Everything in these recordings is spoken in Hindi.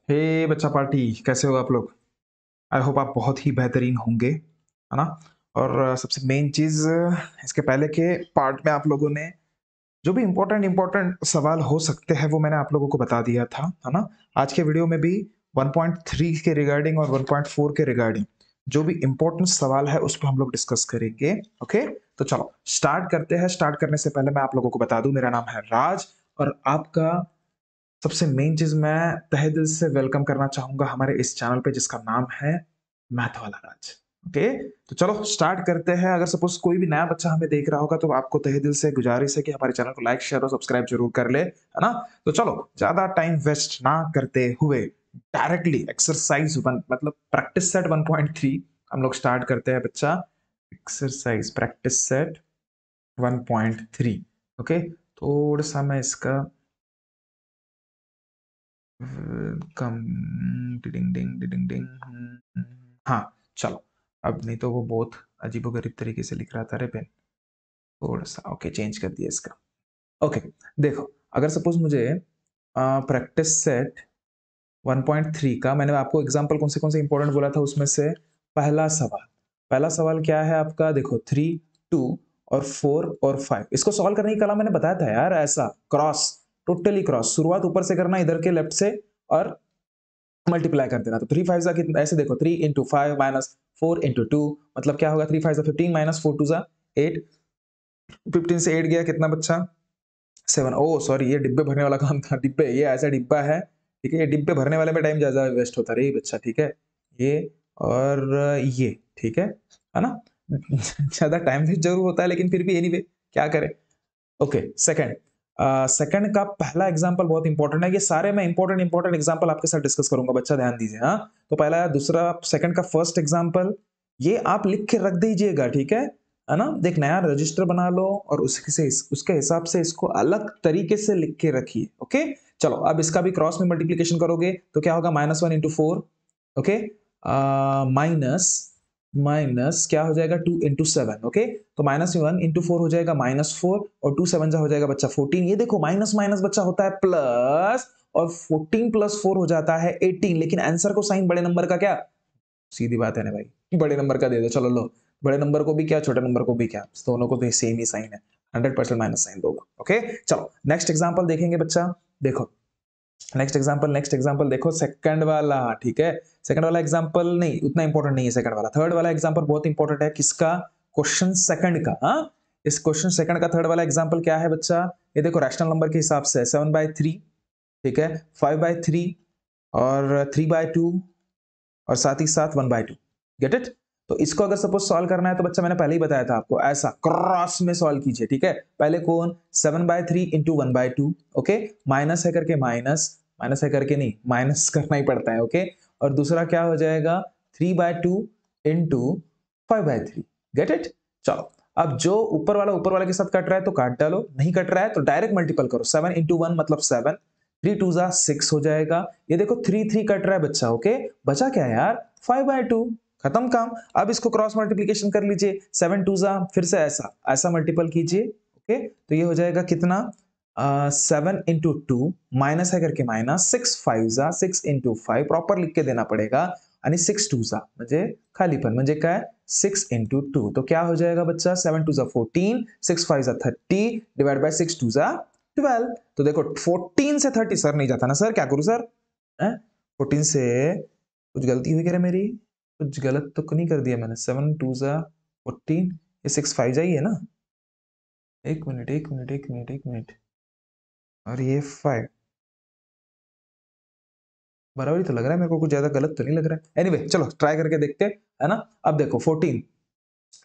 हे बच्चा पार्टी, कैसे हो आप लोग? आई होप आप बहुत ही बेहतरीन होंगे, है ना? और सबसे मेन चीज़, इसके पहले के पार्ट में आप लोगों ने जो भी इम्पोर्टेंट सवाल हो सकते हैं, वो मैंने आप लोगों को बता दिया था, है ना? आज के वीडियो में भी 1.3 के रिगार्डिंग और 1.4 के रिगार्डिंग जो भी इम्पोर्टेंट सवाल है, उस पे हम लोग डिस्कस करेंगे, ओके? तो चलो स्टार्ट करते हैं। स्टार्ट करने से पहले मैं आप लोगों को बता दूँ, मेरा नाम है राज और आपका सबसे मेन चीज़ मैं तहे दिल से वेलकम करना चाहूँगा हमारे इस चैनल पे जिसका नाम है मैथ वाला राज। ओके? तो चलो स्टार्ट करते हैं। अगर सपोज़ कोई भी नया बच्चा हमें देख रहा होगा तो आपको तहे दिल से गुज़ारिश है कि हमारे चैनल को लाइक, शेयर और सब्सक्राइब ज़रूर कर ले, है ना? तो चलो ज़्यादा टाइम वेस्ट ना करते हुए डायरेक्टली एक्सरसाइज़ 1 मतलब प्रैक्टिस सेट 1.3 हम लोग स्टार्ट करते हैं बच्चा। Exercise practice set 1.3 okay? थोड़ा-सा मैं इसका कम डिडिंग डिंग डिडिंग डिंग हाँ, चलो। अब नहीं तो वो बहुत अजीबो-गरीब तरीके से लिख रहा था रे पेन। थोड़ा-सा ओके चेंज कर दिया इसका। ओके, देखो अगर सपोज़ मुझे प्रैक्टिस सेट 1.3 का मैंने आपको एग्ज़ाम्पल कौन से इम्पोर्टेंट बोला था उसमें से पहला सवाल क्या है आपका देखो 3, 2 और 4 और 5 इसको सॉल्व करने की कला मैंने बताया था यार ऐसा क्रॉस, टोटली क्रॉस शुरुआत ऊपर से करना इधर के लेफ्ट से और मल्टीप्लाई कर देना। तो 3 5 जा कितना ऐसे देखो 3 into 5 माइनस 4 into 2 मतलब क्या होगा 3 5 जा 15 माइनस 4 2 जा 8 15 से 8 गया कितना बच्चा 7 ओह सॉरी ये डिब्बे भरने वाला काम था डिब्बे ये ऐसा डिब्बा है ठीक है ये डिब्बे भरने वाले में टाइम ज़्यादा वेस्ट होता है रे बच्चा ठीक है ये और ये ठीक है ना? ज़्यादा टाइम वेस्ट ज़रूर होता है लेकिन फिर भी एनीवे क्या करें? ओके सेकंड का पहला एग्जांपल बहुत इंपॉर्टेंट है ये सारे मैं इंपॉर्टेंट एग्जांपल आपके साथ डिस्कस करूंगा बच्चा ध्यान दीजिए हाँ तो पहला दूसरा सेकंड का फर्स्ट एग्जांपल ये आप लिख के रख दीजिएगा ठीक है ना देख नया रजिस्टर बना लो और उसके हिसाब से इसको अलग तरीके से लिख के रखिए ओके चलो अब इसका भी क्रॉस में मल्टीप्लीकेशन करोगे तो क्या होगा -1 into 4 ओके माइनस माइनस क्या हो जाएगा 2 into 7 ओके तो -1 into 4 हो जाएगा -4 और 2 7 जा हो जाएगा बच्चा 14 ये देखो माइनस माइनस बच्चा होता है प्लस और 14 प्लस 4 हो जाता है 18 लेकिन आंसर को साइन बड़े नंबर का क्या सीधी बात है ना भाई बड़े नंबर का दे दो चलो लो बड़े नंबर को भी क्या छोटे नंबर को भी क्या दोनों को तो सेम ही साइन है 100% माइनस साइन दोगा ओके चलो नेक्स्ट एग्जांपल देखेंगे बच्चा देखो नेक्स्ट एग्जांपल देखो सेकंड वाला ठीक है सेकंड वाला एग्जांपल नहीं उतना इंपॉर्टेंट नहीं है सेकंड वाला थर्ड वाला एग्जांपल बहुत इंपॉर्टेंट है किसका क्वेश्चन सेकंड का हाँ इस क्वेश्चन सेकंड का थर्ड वाला एग्जांपल क्या है बच्चा ये देखो रैशनल नंबर के हिसाब से 7/3 ठीक है 5/3 और 3/2 और साथ ही साथ 1/2 गेट इट तो इसको अगर सपोज सॉल्व करना है तो बच्चा मैंने पहले ही बताया था आपको ऐसा क्रॉस में सॉल्व कीजिए ठीक है पहले कौन 7/3 इंटू 1/2 ओके माइनस है करके माइनस है करके नहीं माइनस करना ही पड़ता है ओके और दूसरा क्या हो जाएगा 3/2 इंटू 5/3 गेट इट चलो अब जो ऊपर वाला के साथ कट रहा है तो काट डालो नहीं कट रहा है तो डायरेक्ट मल्टीपल करो 7 into 1 मतलब 7 3 2 जा 6 हो जाएगा ये देखो 3 3 कट रहा है बच्चा ओके बचा क्या यार 5/2 खत्म काम अब इसको क्रॉस मल्टीप्लीकेशन कर लीजिए 7 2 जा फिर से ऐसा ऐसा मल्टीपल कीजिए ओके तो ये हो जाएगा कितना 7 into 2 माइनस है करके माइनस 6 5 जा 6 into 5 प्रॉपर लिख के देना पड़ेगा आणि 6 2 जा म्हणजे खालीपन म्हणजे काय 6 into 2 तो क्या हो जाएगा बच्चा 7 2 जा 14 6 5 जा 30 डिवाइड बाय 6 2 जा 12 तो देखो 14 से 30 सर नहीं जाता ना सर क्या करूं सर 14 से कुछ गलती हुई क्या रे मेरी कुछ गलत तो नहीं कर दिया मैंने 7 2 जा 14 ये 6 5 जा ही है ना एक मिनट और ये 5 बराबर ही तो लग रहा है मेरे को कुछ ज्यादा गलत तो नहीं लग रहा है एनीवे चलो ट्राई करके देखते हैं है ना अब देखो 14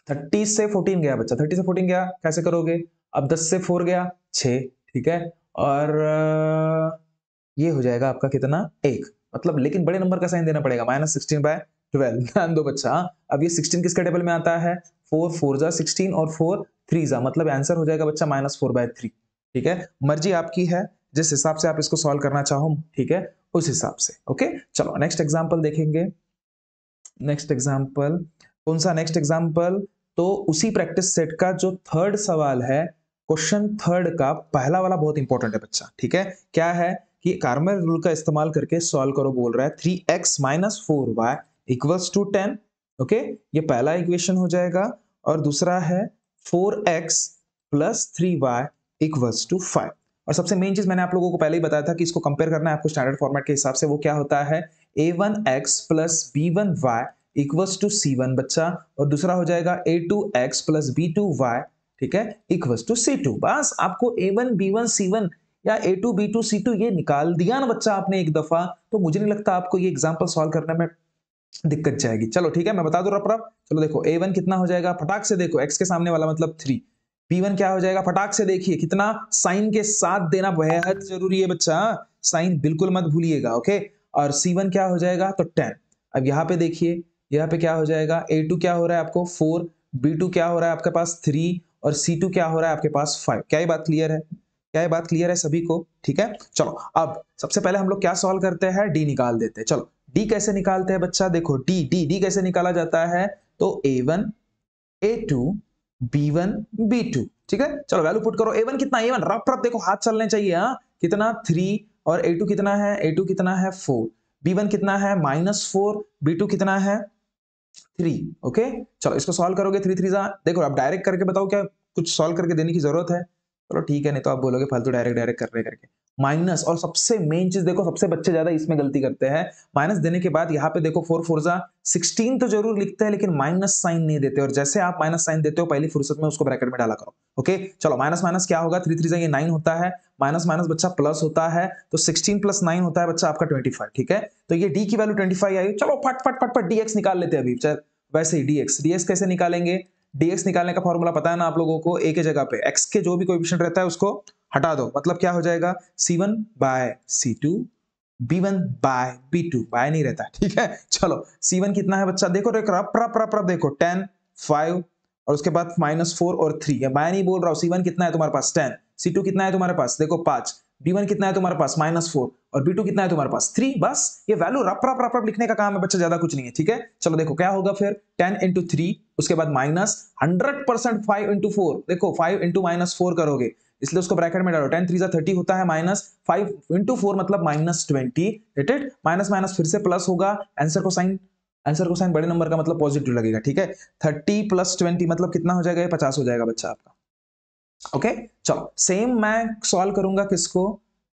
30 से 14 गया बच्चा 30 से 14 गया कैसे करोगे अब 10 से 4 गया 6 ठीक है और ये हो जाएगा आपका कितना एक मतलब लेकिन बड़े नंबर का साइन देना पड़ेगा -16/12 ध्यान दो बच्चा अब ये 16 किसके टेबल में आता है 4 4 जा 16 और 4 3 जा मतलब आंसर हो जाएगा बच्चा -4/3 ठीक है मर्जी आपकी है जिस हिसाब से आप इसको सॉल्व करना चाहो ठीक है उस हिसाब से ओके चलो नेक्स्ट एग्जांपल देखेंगे नेक्स्ट एग्जांपल कौन सा नेक्स्ट एग्जांपल तो उसी प्रैक्टिस सेट का जो थर्ड सवाल है क्वेश्चन थर्ड का पहला वाला बहुत इंपॉर्टेंट है बच्चा ठीक है क्या है कि कार्मेल रूल का इस्तेमाल करके सॉल्व करो बोल रहा है 3x minus 4y equals to 10। Okay, ये पहला इक्वेशन हो जाएगा और दूसरा है 4x plus 3y equals to 5। और सबसे मेन चीज मैंने आप लोगों को पहले ही बताया था कि इसको कंपेयर करना है आपको स्टैंडर्ड फॉर्मेट के हिसाब से। वो क्या होता है a1x plus b1y equals to c1 बच्चा, और दूसरा हो जाएगा a2x प्लस b2y, ठीक है, इक्वल्स टू c2। बस आपको a1 b1 c1 या a2 b2 c2 ये निकाल दिया ना बच्चा आपने एक दफा, तो मुझे नहीं लगता आपको ये एग्जांपल सॉल्व करने में दिक्कत जाएगी। चलो ठीक है, मैं बता दूं रफ रफ। चलो देखो a1 कितना हो जाएगा, फटाक से देखो, x के सामने वाला मतलब 3। b1 क्या हो जाएगा, फटाक से देखिए, कितना साइन के साथ देना बेहद जरूरी है बच्चा, साइन बिल्कुल मत भूलिएगा। ओके, और c1 क्या हो जाएगा तो 10। अब यहाँ पे देखिए, यहाँ पे क्या हो जाएगा, a2 क्या हो रहा है आपको 4, b2 क्या हो रहा है आपके पास 3, और c2 क्या हो रहा है आपके पास 5। क्या ये बात क्लियर है? क्या ये बात क्लियर है सभी को? ठीक है, चलो अब सबसे पहले हम लोग क्या सॉल्व करते हैं, डी निकाल देते हैं। चलो डी कैसे निकालते हैं बच्चा, देखो डी डी डी कैसे निकाला जाता है, तो a1 a2 b1 b2, ठीक है। चलो वैल्यू पुट करो, a1 कितना, a1 रफ रफ देखो हाथ चलने चाहिए, हाँ कितना 3, और a2 कितना है, a2 कितना है 4, b1 कितना है -4, b2 कितना है 3। ओके, चलो इसको सॉल्व करोगे 3 3 जा, देखो अब डायरेक्ट करके बताओ क्या कुछ सॉल्व करके देने की जरूरत है? चलो ठीक है, नहीं तो आप बोलोगे फालतू डायरेक्ट डायरेक्ट कर रहे करके। माइनस, और सबसे मेन चीज देखो, सबसे बच्चे ज्यादा इसमें गलती करते हैं, माइनस देने के बाद यहाँ पे देखो 4 4 जा 16 तो जरूर लिखते हैं, लेकिन माइनस साइन नहीं देते, और जैसे आप माइनस साइन देते हो पहली फुर्सत में उसको ब्रैकेट में डाला करो। ओके, चलो माइनस माइनस क्या होगा, 3 3 जा ये 9 होता है, माइनस माइनस बच्चा प्लस होता है, तो 16 प्लस 9 होता है बच्चा आपका 25। ठीक है, तो ये डी की वैल्यू 25 आई। चलो फट फट फट फट डीएक्स निकाल लेते हैं अभी। वैसे ही डीएक्स कैसे निकालेंगे, डीएक्स निकालने का फॉर्मूला पता है ना आप लोगों को, ए के जगह पे एक्स के जो भी कोएफिशिएंट रहता है उसको हटा दो, मतलब क्या हो जाएगा c1 bye c2, b1 bye b2, bye नहीं रहता, ठीक है। चलो c1 कितना है बच्चा, देखो रप रप रप रप देखो 10 5, और उसके बाद -4 और 3, या मैं नहीं बोल रहा हूँ, c1 कितना है तुम्हारे पास 10, c2 कितना है तुम्हारे पास देखो 5, b1 कितना है तुम्हारे पास -4, और b2 कितना है तुम्हारे पास 3। बस ये वैल्यू रप रप रप रप लिखने का काम है बच्चा, ज्यादा कुछ नहीं है, ठीक है। चलो देखो क्या होगा फिर, 10 into 3, उसके बाद माइनस 100% 5 into 4, देखो 5 into -4 करोगे, इसलिए उसको ब्रैकेट में डालो, 10 3 जा 30 होता है, माइनस 5 into 4 मतलब -20, गेट इट, माइनस माइनस फिर से प्लस होगा, आंसर को साइन बड़े नंबर का मतलब पॉजिटिव लगेगा, ठीक है। 30 + 20 मतलब कितना हो जाएगा, ये 50 हो जाएगा बच्चा आपका। ओके, चलो सेम मैं सॉल्व करूंगा किसको,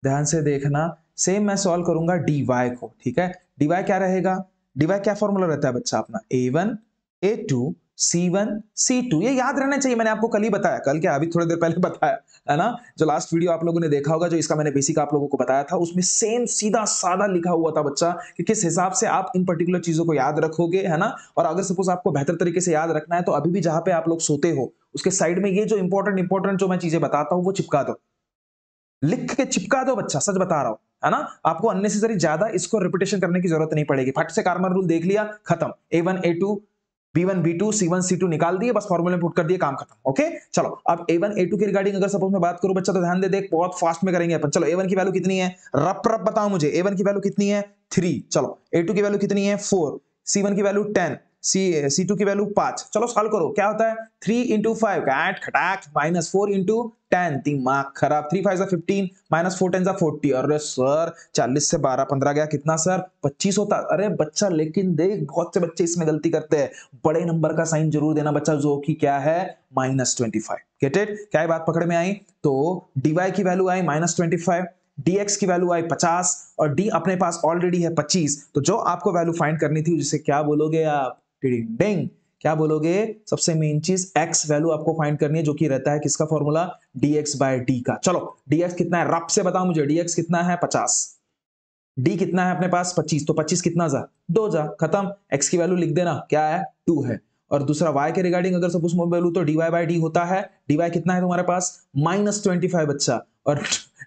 ध्यान से देखना, सेम मैं सॉल्व करूंगा dy को, ठीक है। dy क्या रहेगा, dy क्या फॉर्मूला रहता है बच्चा अपना, a1 a2 c1 c2, ये याद रहना चाहिए, मैंने आपको कल ही बताया, कल क्या अभी थोड़ी देर पहले बताया है ना, जो लास्ट वीडियो आप लोगों ने देखा होगा, जो इसका मैंने बेसिक आप लोगों को बताया था, उसमें सेम सीधा साधा लिखा हुआ था बच्चा कि किस हिसाब से आप इन पर्टिकुलर चीजों को याद रखोगे, है ना। और अगर सपोज आपको बेहतर तरीके से याद रखना है, तो अभी भी जहां पे आप लोग सोते हो उसके साइड में ये जो इंपॉर्टेंट जो मैं चीजें बताता हूं वो चिपका दो, लिख के चिपका दो बच्चा, सच बता रहा हूं, है ना। आपको अननेसेसरी ज्यादा इसको रिपीटेशन करने की जरूरत नहीं पड़ेगी, फट से कार्मर रूल देख लिया, खत्म, a1 a2 b1 b2 c1 c2 निकाल दिए, बस फॉर्मूले में पुट कर दिए, काम खत्म। ओके, चलो अब a1 a2 की रिगार्डिंग अगर सपोज मैं बात करूं बच्चा, तो ध्यान दे देख, बहुत फास्ट में करेंगे अपन। चलो a1 की वैल्यू कितनी है, रप रप बताओ मुझे, a1 की वैल्यू कितनी है 3, चलो a2 की वैल्यू कितनी है 4, c1 की वैल्यू 10, c2 की वैल्यू 5। चलो सॉल्व करो, क्या होता है 3 into 5 काट खटाक, -4 into 10, दिमाग खराब, 3 5 15, -4 10 40, अरे सर 40 से 12 15 गया, कितना सर 25 होता, अरे बच्चा लेकिन देख बहुत से बच्चे इसमें गलती करते हैं, बड़े नंबर का साइन जरूर देना बच्चा, जो कि क्या है -25, गेट इट, क्या बात पकड़ में आई। तो dy की वैल्यू आई -25, dx की वैल्यू आई 50, और d अपने पास ऑलरेडी है 25, तो जो आपको वैल्यू फाइंड करनी थी जिसे क्या बोलोगे आप, डिंग, क्या बोलोगे, सबसे मेन चीज x वैल्यू आपको फाइंड करनी है, जो कि रहता है किसका फॉर्मूला, dx/d का। चलो dx कितना है, रफ से बताओ मुझे, dx कितना है 50, d कितना है अपने पास 25, तो 25 कितना जा 2 जा, खत्म, x की वैल्यू लिख देना, क्या है 2 है। और दूसरा y के रिगार्डिंग अगर सपोज मैं बोलूं, तो dy/d होता है, dy कितना है तुम्हारे पास -25 बच्चा, और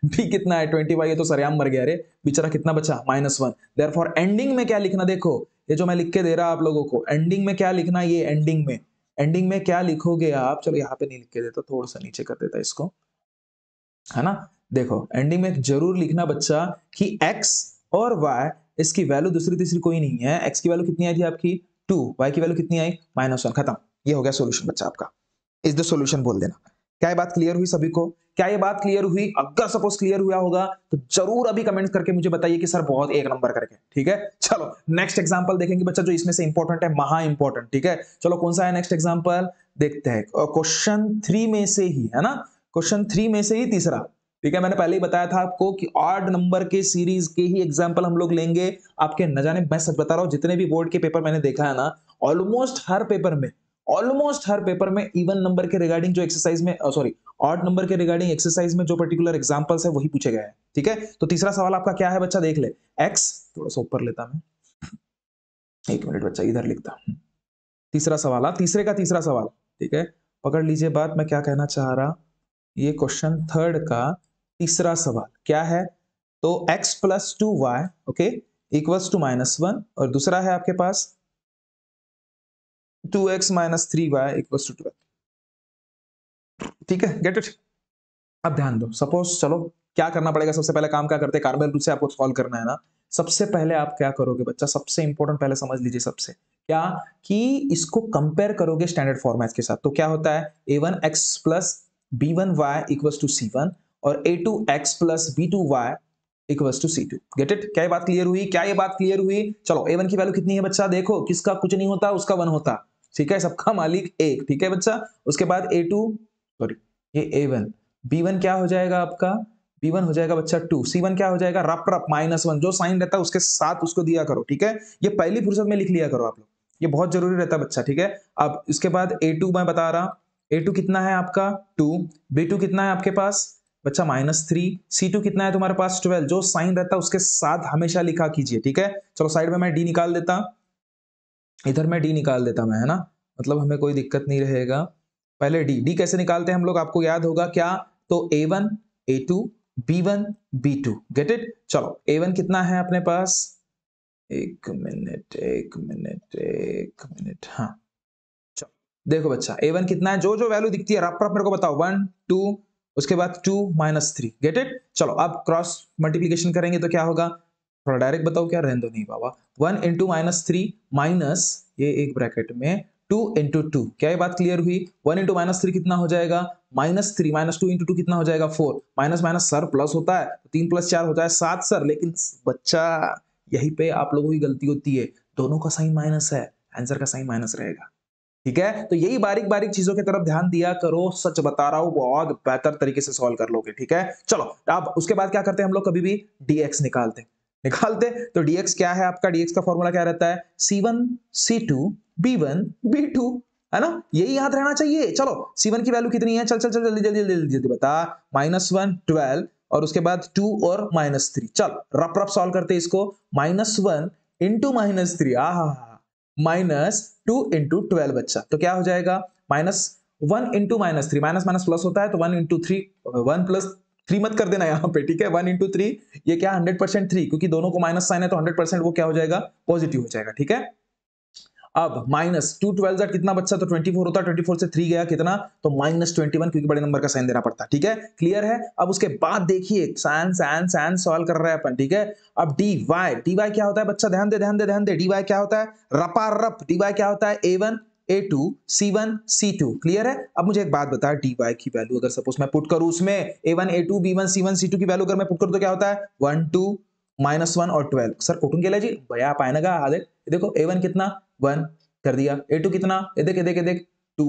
d कितना है 25, ये तो सरेआम मर गया रे बेचारा, कितना बचा -1। देयरफॉर एंडिंग में क्या लिखना, देखो ये जो मैं लिख के दे रहा आप लोगों को, एंडिंग में क्या लिखना, ये एंडिंग में क्या लिखोगे आप, चलो यहाँ पे नहीं लिख के देता, थोड़ा सा नीचे कर देता इसको, है ना। देखो एंडिंग में जरूर लिखना बच्चा कि x और y, इसकी वैल्यू दूसरी तीसरी कोई नहीं है, x की वैल्यू कितनी आई थी आपकी 2, y की वैल्यू कितनी आई -1, खत्म, ये हो गया सॉल्यूशन बच्चा आपका, इज द सॉल्यूशन बोल देना, क्या ये बात क्लियर हुई सभी को? क्या ये बात क्लियर हुई? अगर सपोज क्लियर हुआ होगा तो जरूर अभी कमेंट करके मुझे बताइए कि सर बहुत एक नंबर करके, ठीक है। चलो नेक्स्ट एग्जांपल देखेंगे बच्चा, जो इसमें से इंपॉर्टेंट है, महा इंपॉर्टेंट, ठीक है। चलो कौन सा है नेक्स्ट एग्जांपल देखते हैं, क्वेश्चन 3 में से ही, है ना, क्वेश्चन 3 में से ही तीसरा, ठीक है। मैंने पहले ही बताया था आपको कि ऑड नंबर के सीरीज के ही एग्जांपल हम लोग लेंगे। आपके न जाने, मैं सच बता रहा हूं, जितने भी बोर्ड के पेपर मैंने देखा है ना, ऑलमोस्ट हर पेपर में इवन नंबर के रिगार्डिंग जो एक्सरसाइज में, सॉरी, ऑड नंबर के रिगार्डिंग एक्सरसाइज में जो पर्टिकुलर एग्जांपल्स है वही पूछे गए हैं, ठीक है। तो तीसरा सवाल आपका क्या है बच्चा, देख ले। x, थोड़ा सा ऊपर लेता मैं, एक मिनट बच्चा, इधर लिखता हूं। तीसरा सवाल, तीसरे का तीसरा सवाल, ठीक है। पकड़ लीजिए बात, मैं क्या कहना चाह रहा। ये क्वेश्चन थर्ड का तीसरा सवाल क्या है, तो x plus 2y, okay, equals to -1, और दूसरा है आपके पास 2x minus 3y equals to 12, ठीक है, गेट इट। अब ध्यान दो, सपोज, चलो क्या करना पड़ेगा, सबसे पहले काम क्या करते हैं, कार्बन रूल से आपको सॉल्व करना है ना। सबसे पहले आप क्या करोगे बच्चा, सबसे इंपॉर्टेंट पहले समझ लीजिए, सबसे क्या, कि इसको कंपेयर करोगे स्टैंडर्ड फॉर्मेट के साथ। तो क्या होता है, a1x plus b1y equals to c1, और a2x plus b2y equals to c2। Get it? क्या ये बात क्लियर हुई? क्या ये बात क्लियर हुई? चलो a1 की वैल्यू कितनी है बच्चा, देखो, किसका कुछ नहीं होता उसका 1 होता, ठीक है, सबका मालिक एक, ठीक है बच्चा। उसके बाद a2, सॉरी, ये a1, b1 क्या हो जाएगा आपका, b1 हो जाएगा बच्चा 2, c1 क्या हो जाएगा, रप रप -1, जो साइन रहता है उसके साथ उसको दिया करो, ठीक है। ये पहली फुर्सत में लिख लिया करो आप लोग, ये बहुत जरूरी रहता है बच्चा, ठीक है। अब इसके बाद a2 मैं बता रहा, a2 कितना है आपका 2, b2 कितना है आपके पास बच्चा -3, c2 कितना है तुम्हारे पास 12, जो साइन रहता है उसके साथ हमेशा लिखा कीजिए, ठीक है। चलो साइड में मैं d निकाल देता, इधर मैं d निकाल देता मैं, है ना, मतलब हमें कोई दिक्कत नहीं रहेगा। पहले d कैसे निकालते हैं हम लोग, आपको याद होगा क्या, तो a1 a2 b1 b2, get it. चलो a1 कितना है अपने पास, एक मिनट एक मिनट एक मिनट, हाँ, चलो देखो बच्चा, a1 कितना है, जो जो वैल्यू दिखती है रफ रफ मेरे को बताओ, 1 2, उसके बाद 2 -3, गेट इट। चलो अब क्रॉस मल्टीप्लीकेशन करेंगे तो क्या होगा, थोड़ा डायरेक्ट बताओ, क्या रहने दो नहीं बाबा, 1 इंटू -3 माइनस, ये एक ब्रैकेट में 2 इंटू 2, क्या ये बात क्लियर हुई। 1 इंटू -3 कितना हो जाएगा, -3 -2 इंटू 2 कितना हो जाएगा 4, माइनस माइनस सर प्लस होता है, 3 + 4 होता है 7 सर, लेकिन बच्चा यहीं पे आप लोगों की गलती होती है, दोनों का साइन माइनस है, आंसर का साइन माइनस रहेगा, ठीक है। तो यही बारीक बारीक चीजों की तरफ ध्यान दिया करो, सच बता रहा हूं, बहुत बेहतर तरीके से सॉल्व कर लोगे, ठीक है। चलो अब उसके बाद क्या करते हैं हम लोग, कभी भी dx निकालते तो dx क्या है आपका, dx का फॉर्मूला क्या रहता है, c1 c2 b1 b2, है ना, यही याद रहना चाहिए। चलो c1 की वैल्यू कितनी है, चल चल चल जल्दी जल्दी जल्दी जल्दी बता, -1 12, और उसके बाद 2 और -3, चल रफ रफ सॉल्व करते इसको, -1 इंटू -3, -2 इंटू 12 बच्चा, तो क्या हो जाएगा, -1 इंटू -3, माइनस माइनस प्लस होता है, तो 1 इंटू 3, 1 + 3 मत कर देना यहाँ पे, ठीक है, 1 इंटू 3, ये क्या 100% 3, क्योंकि दोनों को माइनस साइन है तो 100% वो क्या हो जाएगा, पॉजिटिव हो जाएगा, ठीक है। अब -2 12 कितना बच्चा, तो 24 होता है, 24 से 3 गया कितना, तो -21, क्योंकि बड़े नंबर का साइन देना पड़ता है, ठीक है, क्लियर है। अब उसके बाद देखिए साइन सॉल्व कर रहे हैं अपन, ठीक है। अब dy क्या होता है बच्चा, ध्यान दे ध्यान दे ध्यान दे, dy क्या होता है, रपा रप, dy क्या होता है, a1 a2 c1 c2, clear है। अब मुझे एक बात बता, dy की वैल्यू अगर सपोज मैं पुट करूं उसमें, a1 a2 b1 c1 c2 की वैल्यू अगर मैं पुट करूं तो क्या होता है, 1 2 -1 और 12, सर कुटुन केला जी भैया आप आए ना का, देखो a1 कितना 1 कर दिया, a2 कितना, ये देख ये देख ये देख 2,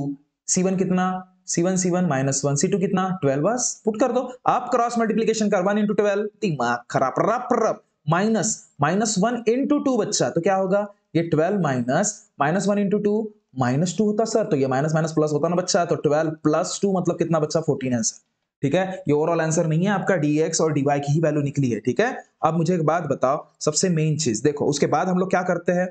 c1 कितना, c1 -1, c2 कितना 12, बस पुट कर दो। आप क्रॉस मल्टीप्लिकेशन कर, 1 इंटू 12, दिमाग खराब, रप रप, -1 इंटू 2 बच्चा, तो क्या होगा, ये 12 -1 इंटू 2 -2 होता सर, तो ये माइनस माइनस प्लस होता ना बच्चा, तो 12 + 2 मतलब कितना बच्चा, 14 आंसर, ठीक है। ये ओवरऑल आंसर नहीं है आपका, dx और dy की ही वैल्यू निकली है, ठीक है। अब मुझे एक बात बताओ, सबसे मेन चीज देखो, उसके बाद हम लोग क्या करते हैं,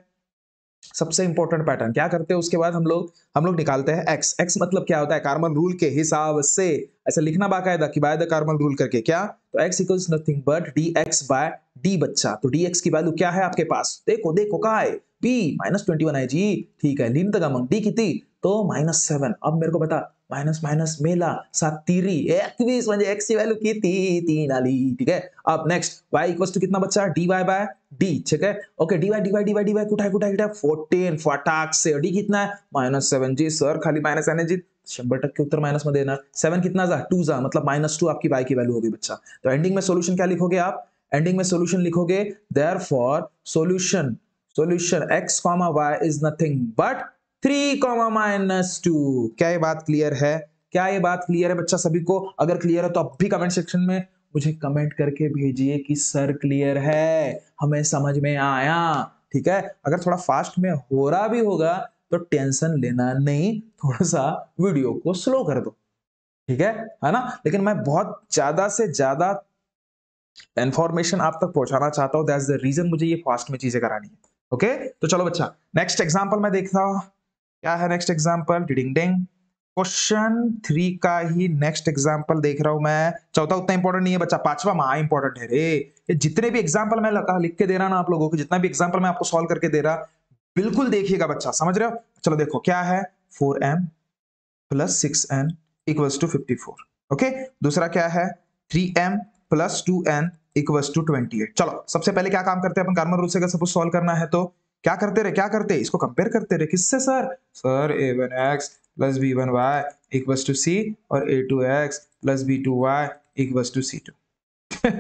सबसे इंपॉर्टेंट पैटर्न क्या करते हैं, उसके बाद हम लोग निकालते हैं x मतलब क्या होता है, कार्बन रूल के हिसाब से ऐसा लिखना बाकायदा कि बाय द कार्बन रूल करके, क्या, तो x equals nothing but dx by d बच्चा, तो dx की वैल्यू क्या है आपके पास, देखो देखो कहाँ है, p -21 है जी, ठीक है, लिन तक मग d किती, तो -7, अब मेरे को बता, माइनस माइनस मेला 7 तिरी 21, म्हणजे x की वैल्यू किती, 3 आली, ठीक है। अब नेक्स्ट y इक्वल्स टू कितना बच्चा, dy बाय d, ठीक है, ओके, dy कुठे आहे 14, फटाक से, d कितना है -7 जी सर, खाली माइनस आहे जी, 100% उत्तर माइनस में देना। 7 कितना जा 2 जा मतलब -2 आपकी y की वैल्यू होगी बच्चा। तो एंडिंग में सॉल्यूशन क्या लिखोगे आप? एंडिंग में सॉल्यूशन लिखोगे therefore solution x, y is nothing but 3, -2। क्या ये बात क्लियर है? क्या ये बात क्लियर है बच्चा सभी को? अगर क्लियर है तो अब भी कमेंट सेक्शन में मुझे कमेंट करके भेजिए कि सर क्लियर है, हमें समझ में आया। ठीक है, अगर थोड़ा फास्ट में हो रहा भी होगा तो टेंशन लेना नहीं, थोड़ा सा वीडियो को स्लो कर दो। ठीक है ना? लेकिन मैं बहुत ज्यादा से ज्यादा इंफॉर्मेशन आप तक पहुंचाना चाहता हूं, दैट्स द रीजन मुझे ये फास्ट में चीजें करानी है। ओके, तो चलो बच्चा नेक्स्ट एग्जांपल मैं देखता हूं क्या है। नेक्स्ट एग्जांपल डिडिंग डिंग, क्वेश्चन 3 का ही नेक्स्ट एग्जांपल देख रहा हूं मैं। चौथा उतना इंपॉर्टेंट नहीं है बच्चा, पांचवा महा इंपॉर्टेंट है रे। ये जितने भी एग्जांपल मैं लिख के दे रहा ना आप लोगों को, जितना भी एग्जांपल मैं आपको सॉल्व करके दे रहा, बिल्कुल देखिएगा बच्चा, समझ रहे हो? चलो देखो क्या है, 4m plus 6n equals to 54। Okay, दूसरा क्या है, 3m plus 2n equals to 28। चलो सबसे पहले क्या काम करते हैं अपन, कार्बन रूल से अगर सपोज सॉल्व करना है तो क्या करते रहे, क्या करते, इसको कंपेयर करते रहे किससे sir? Sir a1x plus b1y equals to c और a2x plus b2y equals to c2।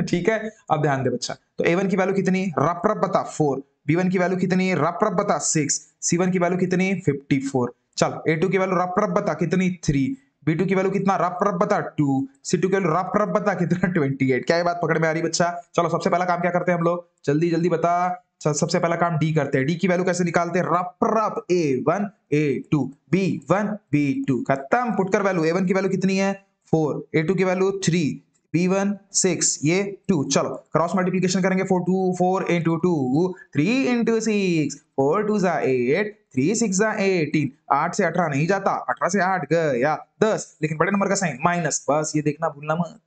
ठीक है, अब ध्यान दे बच्चा, तो a1 की वैल्यू कितनी, रफ रफ बता 4, b1 की वैल्यू कितनी, रफ रफ बता 6, c1 की वैल्यू कितनी 54। चल a2 की वैल्यू रफ रफ बता कितनी 3, b2 की वैल्यू कितना रफ रफ बता 2, c2 की वैल्यू रफ रफ बता कितना 28। क्या ये बात पकड़ में आ रही बच्चा? चलो सबसे पहला काम क्या करते हैं हम लोग, जल्दी जल्दी बता। चल सबसे पहला काम डी करते हैं, डी की वैल्यू कैसे निकालते हैं, rough rough a1 a2 b1 b2 खत्म, पुटकर वैल्यू a1 की वैल्यू कितनी है 4, a2 की वैल्यू 3, b1 6, ये 2। चलो क्रॉस मल्टीप्लिकेशन करेंगे, 4 into 2 3 into 6, 4 2 जा 8, 3 6 जा 18, 8 से 18 नहीं जाता, 18 से 8 गया 10, लेकिन बड़े नंबर का साइन माइनस, बस ये देखना भूलना मत,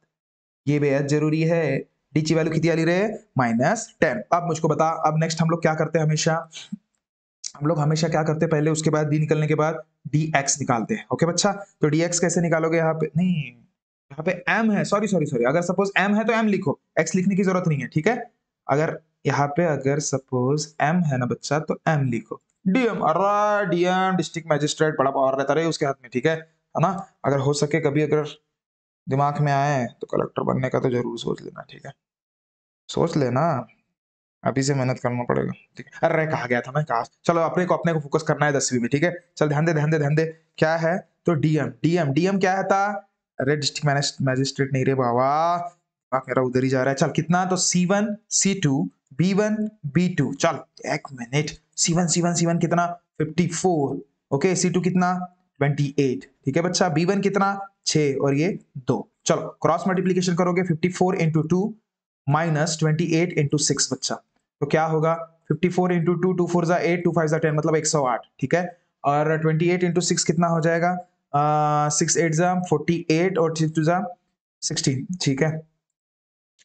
ये बेहद जरूरी है। डी की वैल्यू कितनी आ रही है, -10। अब मुझको बता, अब नेक्स्ट हम लोग क्या करते हैं, हम लोग हमेशा क्या करते हैं, पहले उसके बाद डी निकलने के बाद dx निकालते हैं। ओके बच्चा, तो dx कैसे निकालोगे, यहाँ पे नहीं, यहाँ पे m है, सॉरी सॉरी सॉरी, अगर सपोज m है तो m लिखो, x लिखने की जरूरत नहीं है। ठीक है, अगर यहाँ पे अगर सपोज m है ना बच्चा तो m लिखो, डीएम, अरे डीएम डिस्ट्रिक्ट मजिस्ट्रेट बड़ा पावर रहता है उसके हाथ में। ठीक है ना? अगर हो सके कभी अगर दिमाग में आए तो कलेक्टर बनने का तो जरूर सोच लेना। ठीक है, सोच लेना, अभी से मेहनत करना पड़ेगा। ठीक है, अरे कहा गया था मैं, कहा, चलो अपने को फोकस करना है 10वीं में। ठीक है, चल ध्यान दे ध्यान दे ध्यान दे, क्या है, तो डीएम डीएम डीएम क्या था, अरे डिस्ट्रिक्ट मैजिस्ट्रेट नहीं रे बाबा, मेरा उधर ही जा रहा है। चल कितना, तो C1 C2 B1 B2, चल एक मिनट, C1 कितना 54, ओके, C2 कितना 28। ठीक है बच्चा, B1 कितना 6 और ये 2। चलो क्रॉस मल्टीप्लीकेशन करोगे, 54 into 2 माइनस 28 into 6 बच्चा, तो क्या होगा, 54 into 2, 2 4 जा 8, 2 5 जा 10 मतलब 108। ठीक है, और 28 into 6 कितना हो जाएगा, 6 8 जा 48 और 6 2 जा 16। ठीक है,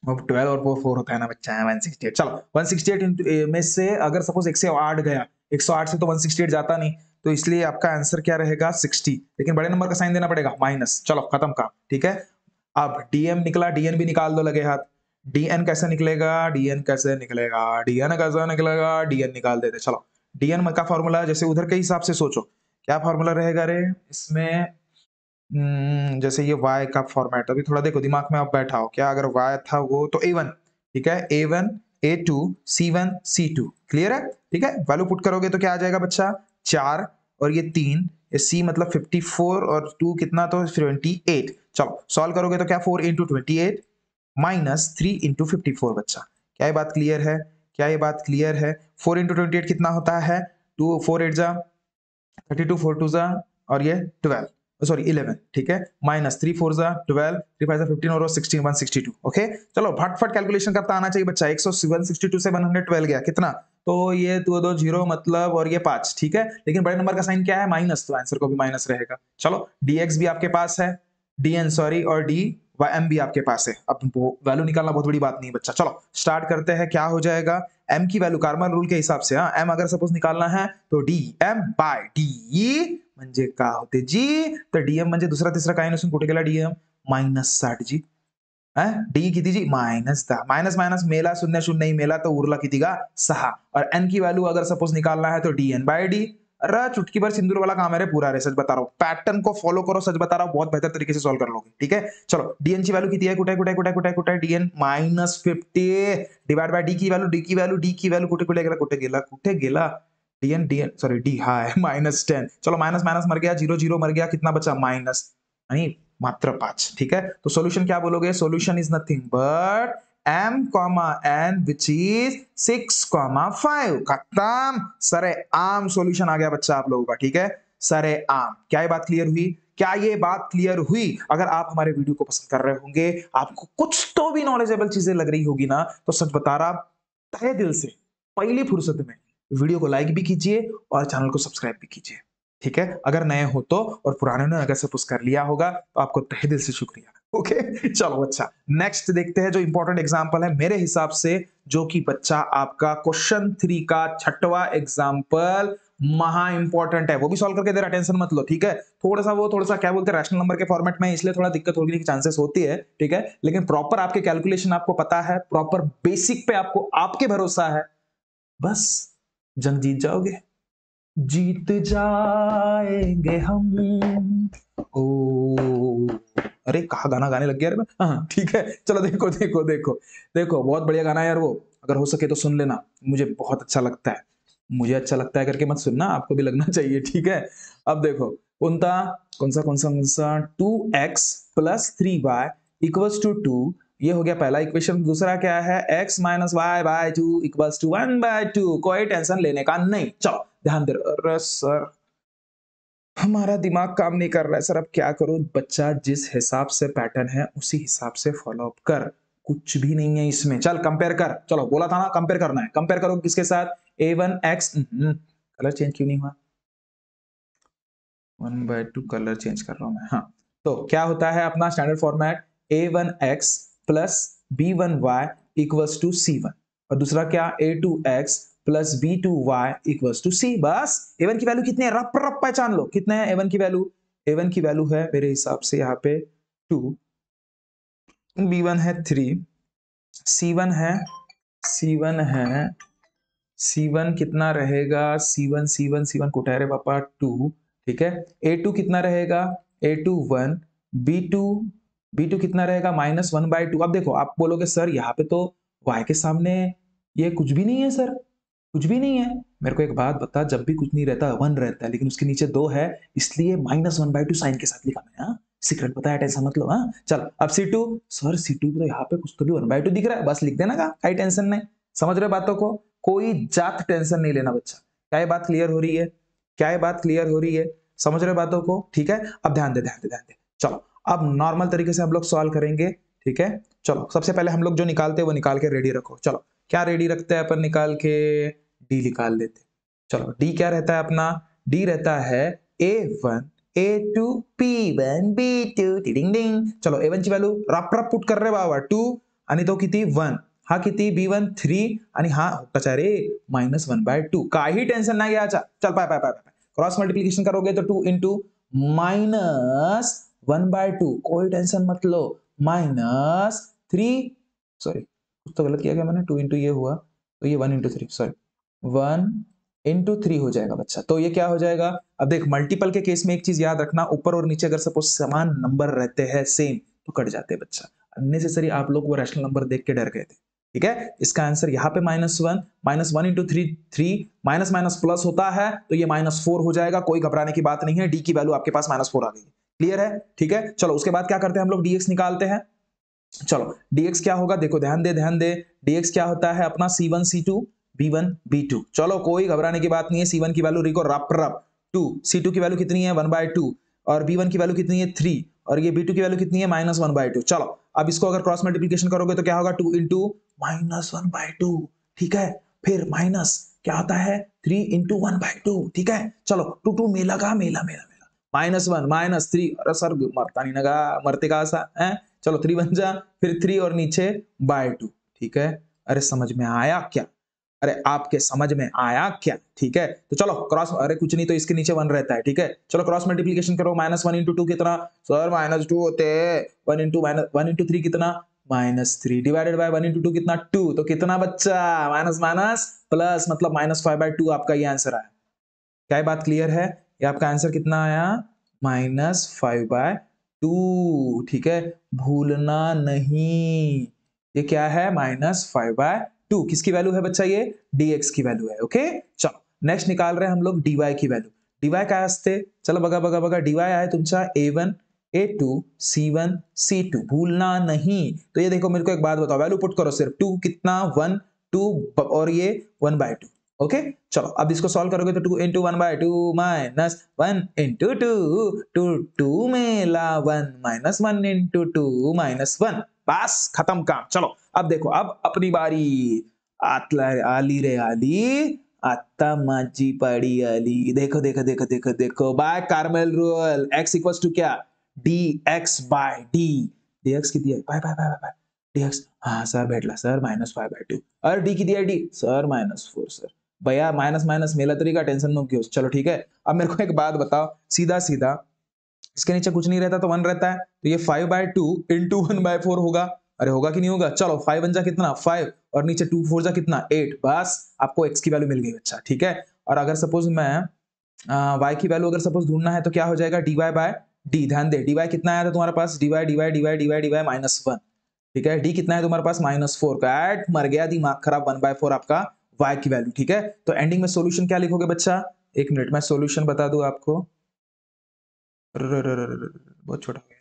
अब 12 और 4 होता है ना बच्चा, 168। चलो 168 में से अगर सपोज 108 गया, 108 से तो 168 जाता नहीं, तो इसलिए आपका आंसर क्या रहेगा 60, लेकिन बड़े नंबर का साइन देना पड़ेगा माइनस। चलो खत्म काम। ठीक है, अब डीएम निकला, डीएन भी निकाल दो लगे हाथ, डीएन कैसे निकलेगा, डीएन कैसे निकलेगा, डीएन कैसे निकलेगा, डीएन निकाल देते। चलो डीएन का फॉर्मूला जैसे उधर के हिसाब से सोचो, क्या फॉर्मूला रहेगा रे इसमें, जैसे ये y का फॉर्मेट अभी थोड़ा देखो दिमाग में आप बैठा हो, क्या अगर y था वो तो a1, ठीक है, a1 a2 c1 c2, clear है? ठीक है, वैल्यू पुट करोगे तो क्या आ जाएगा बच्चा, 4 और ये 3, ये c मतलब 54 और 2 कितना, तो 28। चलो सॉल्व करोगे तो क्या, 4 into 28 माइनस 3 into 54 बच्चा। क्या ये बात क्लियर है, क्या ये बात क्लियर है? 4 into 28 कितना होता है, 2 4 8 जा 32, 4 2 जा और ये 12, सॉरी 11। ठीक है, माइनस 3 4 जा 12, 3 5 जा 15 और 16 162। ओके, चलो फटफट कैलकुलेशन करता आना चाहिए बच्चा। 162 से 112 गया कितना, तो ये 2 2 0 मतलब और ये 5। ठीक है, लेकिन बड़े नंबर का साइन क्या है, माइनस, तो आंसर को भी माइनस रहेगा। चलो dx भी आपके पास है, dn सॉरी, और dym भी आपके पास है। अब वैल्यू निकालना बहुत बड़ी बात नहीं बच्चा। चलो स्टार्ट करते हैं, क्या हो जाएगा, m की वैल्यू कार्बन रूल के हिसाब से, हाँ m अगर सपोज निकालना है तो dm बाय डी म्हणजे का होते जी, तर डीएम म्हणजे दुसरा तिसरा काही नसून कुठे गेला डीएम, -60 जी, डी किती जी, -10, माइनस माइनस मेला, शून्य शून्य नहीं मेला, तो उरला किती का 6, और n की वैल्यू अगर सपोज निकालना है तो dn बाय डी, अरे चुटकी भर सिंदूर वाला काम है रे पूरा रे, सच बता रहा हूँ। पैटर्न को फॉलो करो, सच बता रहा हूँ, बहुत बेहतर तरीके से सॉल्व कर लोगे, ठीक है। चलो डीएन की वैल्यू कितनी है, कुटे कुटे कुटे कुटे कुटे डीएन -50 डिवाइड बाय डी की वैल्यू कुटे कुटे गेला डीएन डीएन सॉरी डी हाँ -10। चलो माइनस माइनस मर गया, 0 0 मर गया, कितना बचा माइनस, यानी मात्र 5, ठीक है। तो सॉल्यूशन क्या बोलोगे, solution is nothing but m, n which is 6,5 खत्म। सरे आम सॉल्यूशन आ गया बच्चा आप लोगों का, ठीक है। सरे आम, क्या ये बात क्लियर हुई, क्या ये बात क्लियर हुई। अगर आप हमारे वीडियो को पसंद कर रहे होंगे, आपको कुछ तो भी नॉलेजेबल चीजें लग रही होगी ना, तो सच बता रहा तहे दिल से पहली फुर्सत में वीडियो को लाइक भी कीजिए और चैनल को सब्सक्राइब भी कीजिए, ठीक है। अगर नए हो तो, और पुराने ने अगर सब कर लिया होगा तो आपको तहे दिल से शुक्रिया, ओके। चलो अच्छा, नेक्स्ट देखते हैं जो इंपॉर्टेंट एग्जांपल है मेरे हिसाब से, जो कि बच्चा आपका क्वेश्चन 3 का 6वां एग्जांपल महा इंपॉर्टेंट है, वो भी सॉल्व करके दे रहा, टेंशन मत लो, ठीक है। थोड़ा सा क्या बोलते हैं रैशनल नंबर के फॉर्मेट में, इसलिए थोड़ा दिक्कत होने की चांसेस होती है, ठीक है। लेकिन प्रॉपर आपके कैलकुलेशन आपको पता है, प्रॉपर बेसिक पे आपको आपके भरोसा है, बस जंग जीत जाओगे, जीत जाएंगे हम। ओ अरे कहा गाना गाने लग गया, हाँ ठीक है। चलो देखो देखो देखो देखो, बहुत बढ़िया गाना है यार वो, अगर हो सके तो सुन लेना, मुझे बहुत अच्छा लगता है। मुझे अच्छा लगता है करके मत सुनना, आपको भी लगना चाहिए, ठीक है। अब देखो कौन सा 2x plus 3y equals to 2, ये हो गया पहला इक्वेशन। दूसरा क्या है, x minus y by 2 equals to 1/2। कोई टेंशन लेने का नहीं, चलो ध्यान दे। अरे सर हमारा दिमाग काम नहीं कर रहा है सर, अब क्या करूं। बच्चा जिस हिसाब से पैटर्न है उसी हिसाब से फॉलो अप कर, कुछ भी नहीं है इसमें। चल कंपेयर कर, चलो बोला था ना कंपेयर करना है, कंपेयर करो किसके साथ, a1x। कलर चेंज क्यों नहीं हुआ, 1/2 कलर चेंज कर रहा हूं मैं, हाँ। तो क्या होता है अपना standard format, a1x plus b1y equals to c1, और दूसरा क्या a2x plus b2y equals to c। बस a1 की वैल्यू कितनी है, रप रप पहचान लो, कितने है a1 की वैल्यू, a1 की वैल्यू है मेरे हिसाब से यहाँ पे 2, b1 है 3, c1 है c1 है C1 कितना रहेगा, C1 को ठहरे पापा 2, ठीक है। A2 कितना रहेगा, A2 1, B2 B2 कितना रहेगा -1/2। अब देखो आप बोलोगे सर यहाँ पे तो y के सामने ये कुछ भी नहीं है सर, कुछ भी नहीं है। मेरे को एक बात बता, जब भी कुछ नहीं रहता 1 रहता है, लेकिन उसके नीचे 2 है, इसलिए -1/2 साइन के साथ लिखा मैंने, हाँ सीक्रेट पता है, टेंशन मत लो, हाँ। चल अब C2, सर C2 तो यहाँ पे कुछ तो भी 1/2 दिख रहा है, बस लिख देना का, कोई टेंशन नहीं। समझ रहे बातों को, कोई जात टेंशन नहीं लेना बच्चा। क्या ये बात क्लियर हो रही है, क्या ये बात क्लियर हो रही है, समझ रहे बातों को, ठीक है। अब ध्यान दे ध्यान दे ध्यान दे, चलो अब नॉर्मल तरीके से हम लोग सॉल्व करेंगे, ठीक है। चलो सबसे पहले हम लोग जो निकालते हैं वो निकाल के रेडी रखो। चलो क्या रेडी रखते हैं अपन निकाल के, डी निकाल लेते। चलो डी क्या रहता है अपना, डी रहता है a1 a2 p1 b2 डिंग डिंग। चलो a1 ची व्हॅल्यू रप रप पुट कर रे बाबा, 2 आणि तो किती 1, हा किती b1 3 आणि हा कसा रे -1/2। काही टेंशन नाही घ्यायचा, चल पाय पाय पाय क्रॉस मल्टीप्लिकेशन करोगे तो 2 इंटू -1/2, कोई टेंशन मत लो, -3 सॉरी कुछ तो गलत किया गया मैंने, 2 इंटू ये हुआ तो ये 1 इंटू 3 सॉरी 1 इंटू 3 हो जाएगा बच्चा। तो ये क्या हो जाएगा, अब देख मल्टीपल के केस में एक चीज याद रखना, ऊपर और नीचे अगर सपोज समान नंबर रहते हैं सेम तो कट जाते हैं बच्चा। अननेसेसरी आप लोग वो रैशनल नंबर देख के डर गए थे, ठीक है। इसका आंसर यहाँ पे -1 इंटू 3 माइनस माइनस प्लस होता है तो ये -4 हो जाएगा, कोई घबराने की बात नहीं है। डी की वैल्यू आपके पास -4 आ गई, क्लियर है, ठीक है। चलो उसके बाद क्या करते हैं हम लोग, डीएक्स निकालते हैं। चलो dx क्या होगा, देखो ध्यान दे, dx क्या होता है अपना c1 c2 b1 b2। चलो कोई घबराने की बात नहीं है, c1 की वैल्यू रिको रप रप 2, c2 की वैल्यू कितनी है 1/2, और b1 की वैल्यू कितनी है 3, और ये b2 की वैल्यू कितनी है -1/2। चलो अब इसको अगर क्रॉस मल्टीप्लिकेशन करोगे तो क्या होगा, 2 इंटू -1/2, ठीक है। फिर माइनस क्या होता है 3 इंटू 1/2, ठीक है। चलो 2 मेला का मेला मेला मेला -1 -3, अरे सर मरता नहीं लगा, मरते का सा है। चलो 3 बन जा, फिर 3 और नीचे /2, ठीक है। अरे समझ में आया क्या, अरे आपके समझ में आया क्या, ठीक है। तो चलो क्रॉस, अरे कुछ नहीं तो इसके नीचे 1 रहता है, ठीक है। चलो क्रॉस मल्टीप्लिकेशन करो, -1 इंटू 2 कितना सर -2 होते हैं, 1 इंटू 3 कितना -3 डिवाइडेड बाय 1 इंटू 2 कितना 2, तो कितना बच्चा माइनस माइनस प्लस, मतलब -5/2 आपका ये आंसर आया। क्या ये बात क्लियर है? ये आपका आंसर कितना आया? -5/2। ठीक है, भूलना नहीं, ये क्या है? -5/2। किसकी वैल्यू है बच्चा? ये dx की वैल्यू है। ओके, चलो नेक्स्ट निकाल रहे हैं हम लोग dy की वैल्यू। dy काय असते? चलो बघा बघा बघा, dy आहे तुमचा a1 a2 c1 c2, भूलना नहीं। तो ये देखो, मेरे को एक बात बताओ, वैल्यू पुट करो सिर्फ। 2 कितना? 1 2 और ये 1/2। ओके, चलो अब इसको सॉल्व करोगे तो 2 into 1/2 माइनस 1 into 2, 2 2 में ला 1 माइनस 1 into 2 माइनस 1। बस खत्म काम। चलो अब देखो, अब अपनी बारी। आली रे आली, आता माझी पड़ी आली। देखो देखो देखो देखो देखो, by Cramer rule, x equals to क्या? dx by d। dx किती आहे? By by by by dx। हाँ सर भेटला सर, -5/2। और d किती आहे? d sir -4 sir. भैया माइनस माइनस मेला तरी का टेंशन नो क्यों। चलो ठीक है, अब मेरे को एक बात बताओ, सीधा सीधा इसके नीचे कुछ नहीं रहता तो 1 रहता है, तो ये 5/2 इंटू 1/4 होगा। अरे होगा कि नहीं होगा? चलो 5 बन जा कितना? 5, और नीचे 2 4 जा कितना? 8। बस आपको x की वैल्यू मिल गई बच्चा। ठीक है, और अगर सपोज मैं y की वैल्यू अगर सपोज ढूंढना है तो क्या हो जाएगा? dy by d। ध्यान दे, dy कितना आया था तुम्हारे पास? dy -1। ठीक है, d कितना है तुम्हारे पास? -4 का। एट मर गया दिमाग खराब, 1/4 आपका y की वैल्यू। ठीक है, तो एंडिंग में सॉल्यूशन क्या लिखोगे बच्चा? एक मिनट में सॉल्यूशन बता दूं आपको। बहुत छोटा हो गया।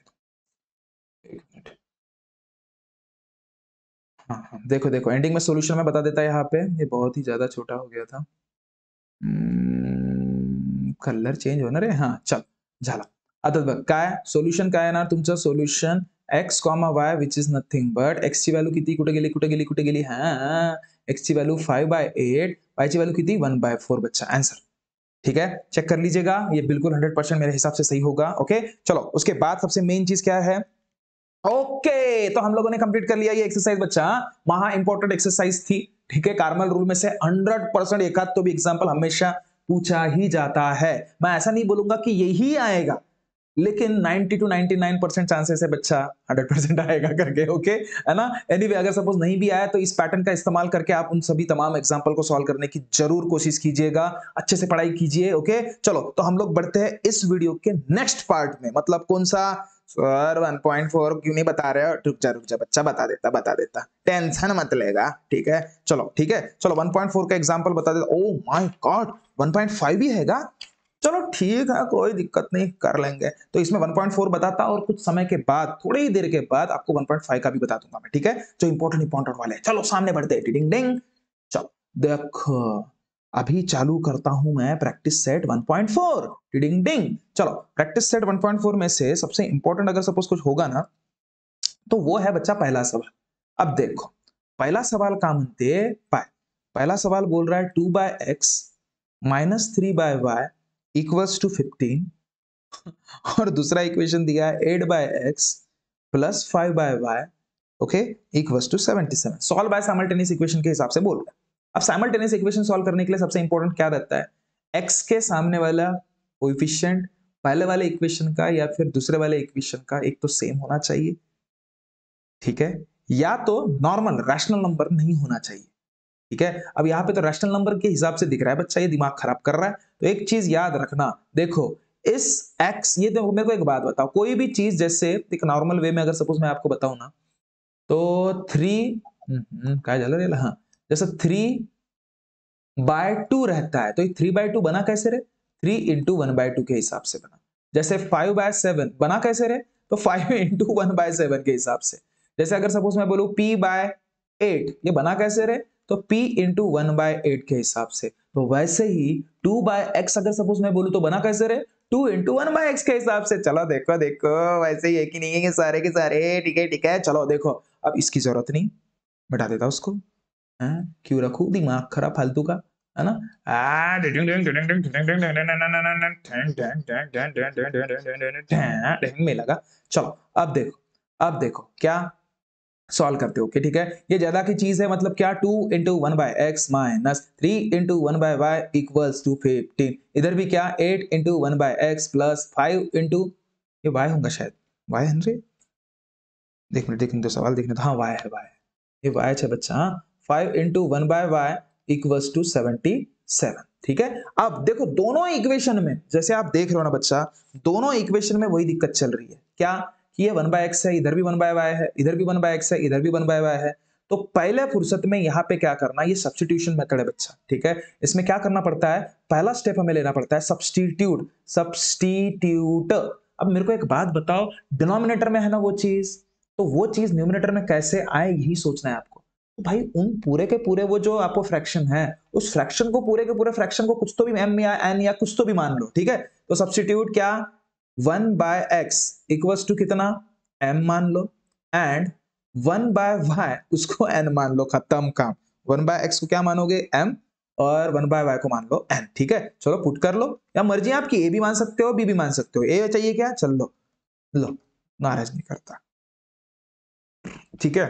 एक मिनट। हाँ हाँ, देखो देखो, एंडिंग में सॉल्यूशन में बता देता है यहाँ पे। ये बहुत ही ज्यादा छोटा हो गया था। कलर चेंज होणार आहे। हाँ चल झाला। आता बघ काय सोल्युशन काय येणार तुमचं? Solution x, y which is nothing but x ची व्हॅल्यू किती? कुठे गेली कुठे गेली कुठे गेली? हाँ, x ची व्हॅल्यू 5/8, y ची व्हॅल्यू किती? 1/4 बच्चा आंसर। ठीक है, चेक कर लीजिएगा, ये बिल्कुल 100% मेरे हिसाब से सही होगा। ओके, चलो उसके बाद सबसे मेन चीज क्या है? ओके, तो हम लोगों ने कंप्लीट कर लिया ये एक्सरसाइज बच्चा। महा इंपॉर्टेंट एक्सरसाइज थी। ठीक है, कार्मल रूल में से 100% एक आध तो भी एग्जांपल हमेशा पूछा ही जाता है। मैं ऐसा नहीं बोलूंगा कि यही आएगा, लेकिन 90 to 99% चांसेस है बच्चा 100% आएगा करके। ओके, है ना? एनीवे, अगर सपोज नहीं भी आया तो इस पैटर्न का इस्तेमाल करके आप उन सभी तमाम एग्जांपल को सॉल्व करने की जरूर कोशिश कीजिएगा। अच्छे से पढ़ाई कीजिए। ओके, चलो तो हम लोग बढ़ते हैं इस वीडियो के नेक्स्ट पार्ट में। मतलब कौन सा? सर 1.4 क्यों नहीं बता रहे हो? रुक जा बच्चा, बता देता, टेंशन मत लेगा। ठीक है, चलो ठीक है, चलो 1.4 का एग्जांपल बता देता। ओ माय गॉड, 1.5 भी हैगा? चलो ठीक है, कोई दिक्कत नहीं, कर लेंगे। तो इसमें 1.4 बताता, और कुछ समय के बाद, थोड़ी ही देर के बाद आपको 1.5 का भी बता दूंगा मैं। ठीक है, जो इंपॉर्टेंट वाले हैं। चलो सामने बढ़ते हैं। डिडिंग डिंग। चलो देखो, अभी चालू करता हूं मैं प्रैक्टिस सेट 1.4। डिडिंग डिंग। चलो, प्रैक्टिस सेट 1.4 में से सबसे इंपॉर्टेंट अगर सपोज कुछ होगा ना, तो वो है बच्चा पहला सवाल। अब देखो, पहला सवाल का म्हणते पाय। पहला सवाल बोल रहा है 2/x -3/y इक्वल्स टू 15, और दूसरा इक्वेशन दिया है 8/x plus 5/y, okay, equals to 77। Solve by simultaneous equation के हिसाब से बोल रहा है। अब साइमल्टेनियस इक्वेशन सॉल्व करने के लिए सबसे इंपॉर्टेंट क्या रहता है? x के सामने वाला कोएफिशिएंट पहले वाले इक्वेशन का या फिर दूसरे वाले इक्वेशन का एक तो सेम होना चाहिए। ठीक है, या तो नॉर्मल रैशनल नंबर नहीं होना चाहिए। ठीक है, अब यहाँ पे तो रैशनल नंबर के हिसाब से दिख रहा है बच्चा, ये दिमाग खराब कर रहा है। तो एक चीज याद रखना, देखो इस x, ये देखो मेरे को एक बात बताओ, कोई भी चीज जैसे एक नॉर्मल वे में अगर सपोज मैं आपको बताऊं ना, तो 3 काय झालं रे? हाँ, जैसे 3/2 रहता है, तो ये 3/2 बना कैसे रे? 3 into 1/2 के हिसाब से बना। जैसे 5/7 बना कैसे रे? तो 5 into 1/7 के हिसाब से। जैसे अगर सपोज मैं बोलूं p/8, ये बना कैसे रे? तो p into 1/8 के हिसाब से। तो वैसे ही 2/x अगर सपोज मैं बोलूं तो बना कैसे रे? 2 into 1/x के हिसाब से। चलो देखो देखो, वैसे ही है कि नहीं है ये सारे के सारे? ठीक है ठीक है, चलो देखो, अब इसकी जरूरत नहीं, मिटा देता उसको। क्यों रखूं दिमाग खराब फालतू का, है ना? में लगा। चलो अब देखो क्या सॉल्व करते हो। ओके ठीक है, ये ज्यादा की चीज है, मतलब क्या? 2 into 1/x minus 3 into 1/y equals to 15। इधर भी क्या? 8 into 1/x प्लस 5 into, ये y होगा शायद, y है ना? देखने तो सवाल देखने तो, हाँ y है, ये y है बच्चा। 5 into 1/y इक्वल्स टू 77। ठीक है। अब देखो दोनों इक्वेशन में जैसे आप देख रहे हो ना बच्चा, दोनों इक्वेशन में वही दिक्कत चल रही है क्या कि ये 1/x है, इधर भी 1/y है, इधर भी 1/x है, इधर भी 1/y है। तो पहले फुर्सत में यहाँ पे क्या करना, ये सब्स्टिट्यूशन मेथड है बच्चा, ठीक है। इसमें क्या करना पड़ता है, पहला स्टेप हमें लेना पड़ता है सब्स्टिट्यूट। सब्स्टिट्यूट। अब मेरे को एक बात बताओ, डिनोमिनेटर में है ना वो चीज, तो वो चीज न्यूमिनेटर में कैसे आए यही सोचना है आपको। तो भाई उन पूरे के पूरे वो जो आपको फ्रैक्शन है, उस फ्रैक्शन को पूरे के पूरे फ्रैक्शन को कुछ तो भी एम या एन या कुछ तो भी मान लो, ठीक है। तो सब्स्टिट्यूट क्या, 1/x इक्वल्स टू कितना, m मान लो, एंड 1/y उसको n मान लो, खत्म काम। 1/x को क्या मानोगे, m, और 1/y को मान लो n, ठीक है। चलो पुट कर लो, या मर्जी आपकी, a भी मान सकते हो, b भी मान सकते हो। a चाहिए क्या, चल लो, लो, नाराज नहीं करता, ठीक है।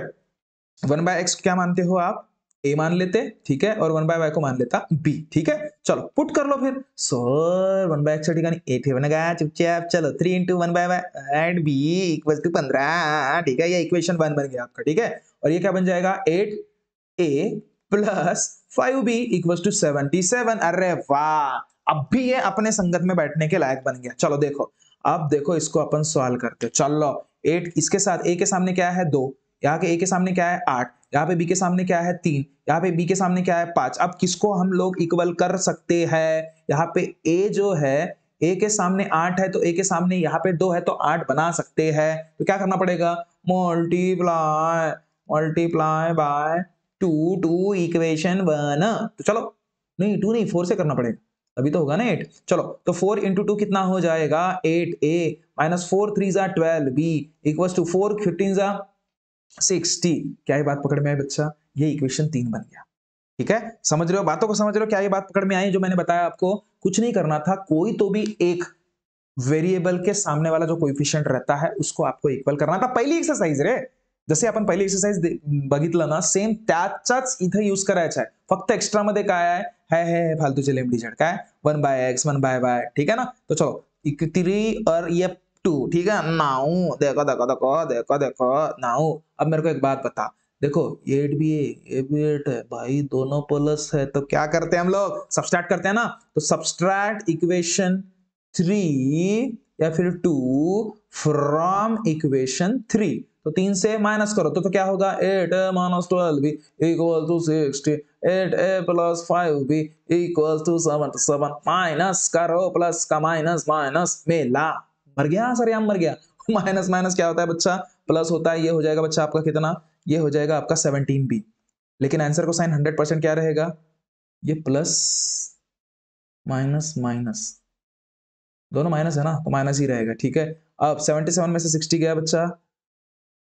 1/x क्या मानते हो आप, a मान लेते, ठीक है, और 1/y को मान लेता b, ठीक है। चलो पुट कर लो फिर, सर 1/x का ठिकाना a थे बनेगा चुपचाप, चलो 3 into 1/y and b equal to 15, ठीक है। ये इक्वेशन 1 बन गया आपका, ठीक है। और ये क्या बन जाएगा, 8a plus 5b equal to 77। अरे वाह, अब भी ये अपने संगत में बैठने के लायक बन गया। चलो देखो, अब देखो इसको अपन सॉल्व करते, चलो 8 इसके साथ a के सामने क्या है 2, यहाँ के a के सामने क्या है 8, यहाँ पे b के सामने क्या है 3, यहाँ पे b के सामने क्या है 5। अब किसको हम लोग इक्वल कर सकते हैं, यहाँ पे a जो है, a के सामने 8 है तो a के सामने यहाँ पे 2 है तो 8 बना सकते हैं। तो क्या करना पड़ेगा, multiply, multiply by 2 to equation 1। तो चलो, नहीं 2 नहीं 4 से करना पड़ेगा, अभी तो होगा ना 8। चलो तो 4 इंटू 2 कितना हो जाएगा, 8a माइनस 4 3 जा 12b इक्वल टू 4 15 जा 60। क्या ये बात पकड़ में आई बच्चा, ये इक्वेशन 3 बन गया, ठीक है। समझ रहे हो, बातों को समझ रहे हो, क्या ये बात पकड़ में आई जो मैंने बताया आपको। कुछ नहीं करना था, कोई तो भी एक वेरिएबल के सामने वाला जो कोएफिशिएंट रहता है उसको आपको इक्वल करना था। पहिली एक्सरसाइज रे, जसे आपण पहिली एक्सरसाइज बघितलं ना, सेम त्याचाच इथे यूज करायचा आहे, फक्त एक्स्ट्रा मध्ये काय आहे फालतूचे लेमडीजेड काय 1/x 1/y, ठीक है ना। तो चलो 3 और ये 2, ठीक है। नाउ देखो देखो देखो देखो देखो नाउ, अब मेरे को एक बात बता, देखो 8 भी है, ये भी 8 है भाई, दोनों प्लस है, तो क्या करते हैं हम लोग, सबट्रैक्ट करते हैं ना। तो सबट्रैक्ट इक्वेशन 3 या फिर 2 फ्रॉम इक्वेशन 3, तो 3 से माइनस करो तो क्या होगा, 8a minus 12b equal to 60, 8a plus 5b equal to 77, minus करो, प्लस का माइनस माइनस मेला, मर गया सर, यहाँ मर गया। माइनस माइनस क्या होता है बच्चा, प्लस होता है, ये हो जाएगा बच्चा आपका कितना, ये हो जाएगा आपका 17b, लेकिन आंसर को साइन 100% क्या रहेगा, ये प्लस माइनस माइनस, दोनों माइनस है ना, तो माइनस ही रहेगा, ठीक है। अब 77 में से 60 गया बच्चा,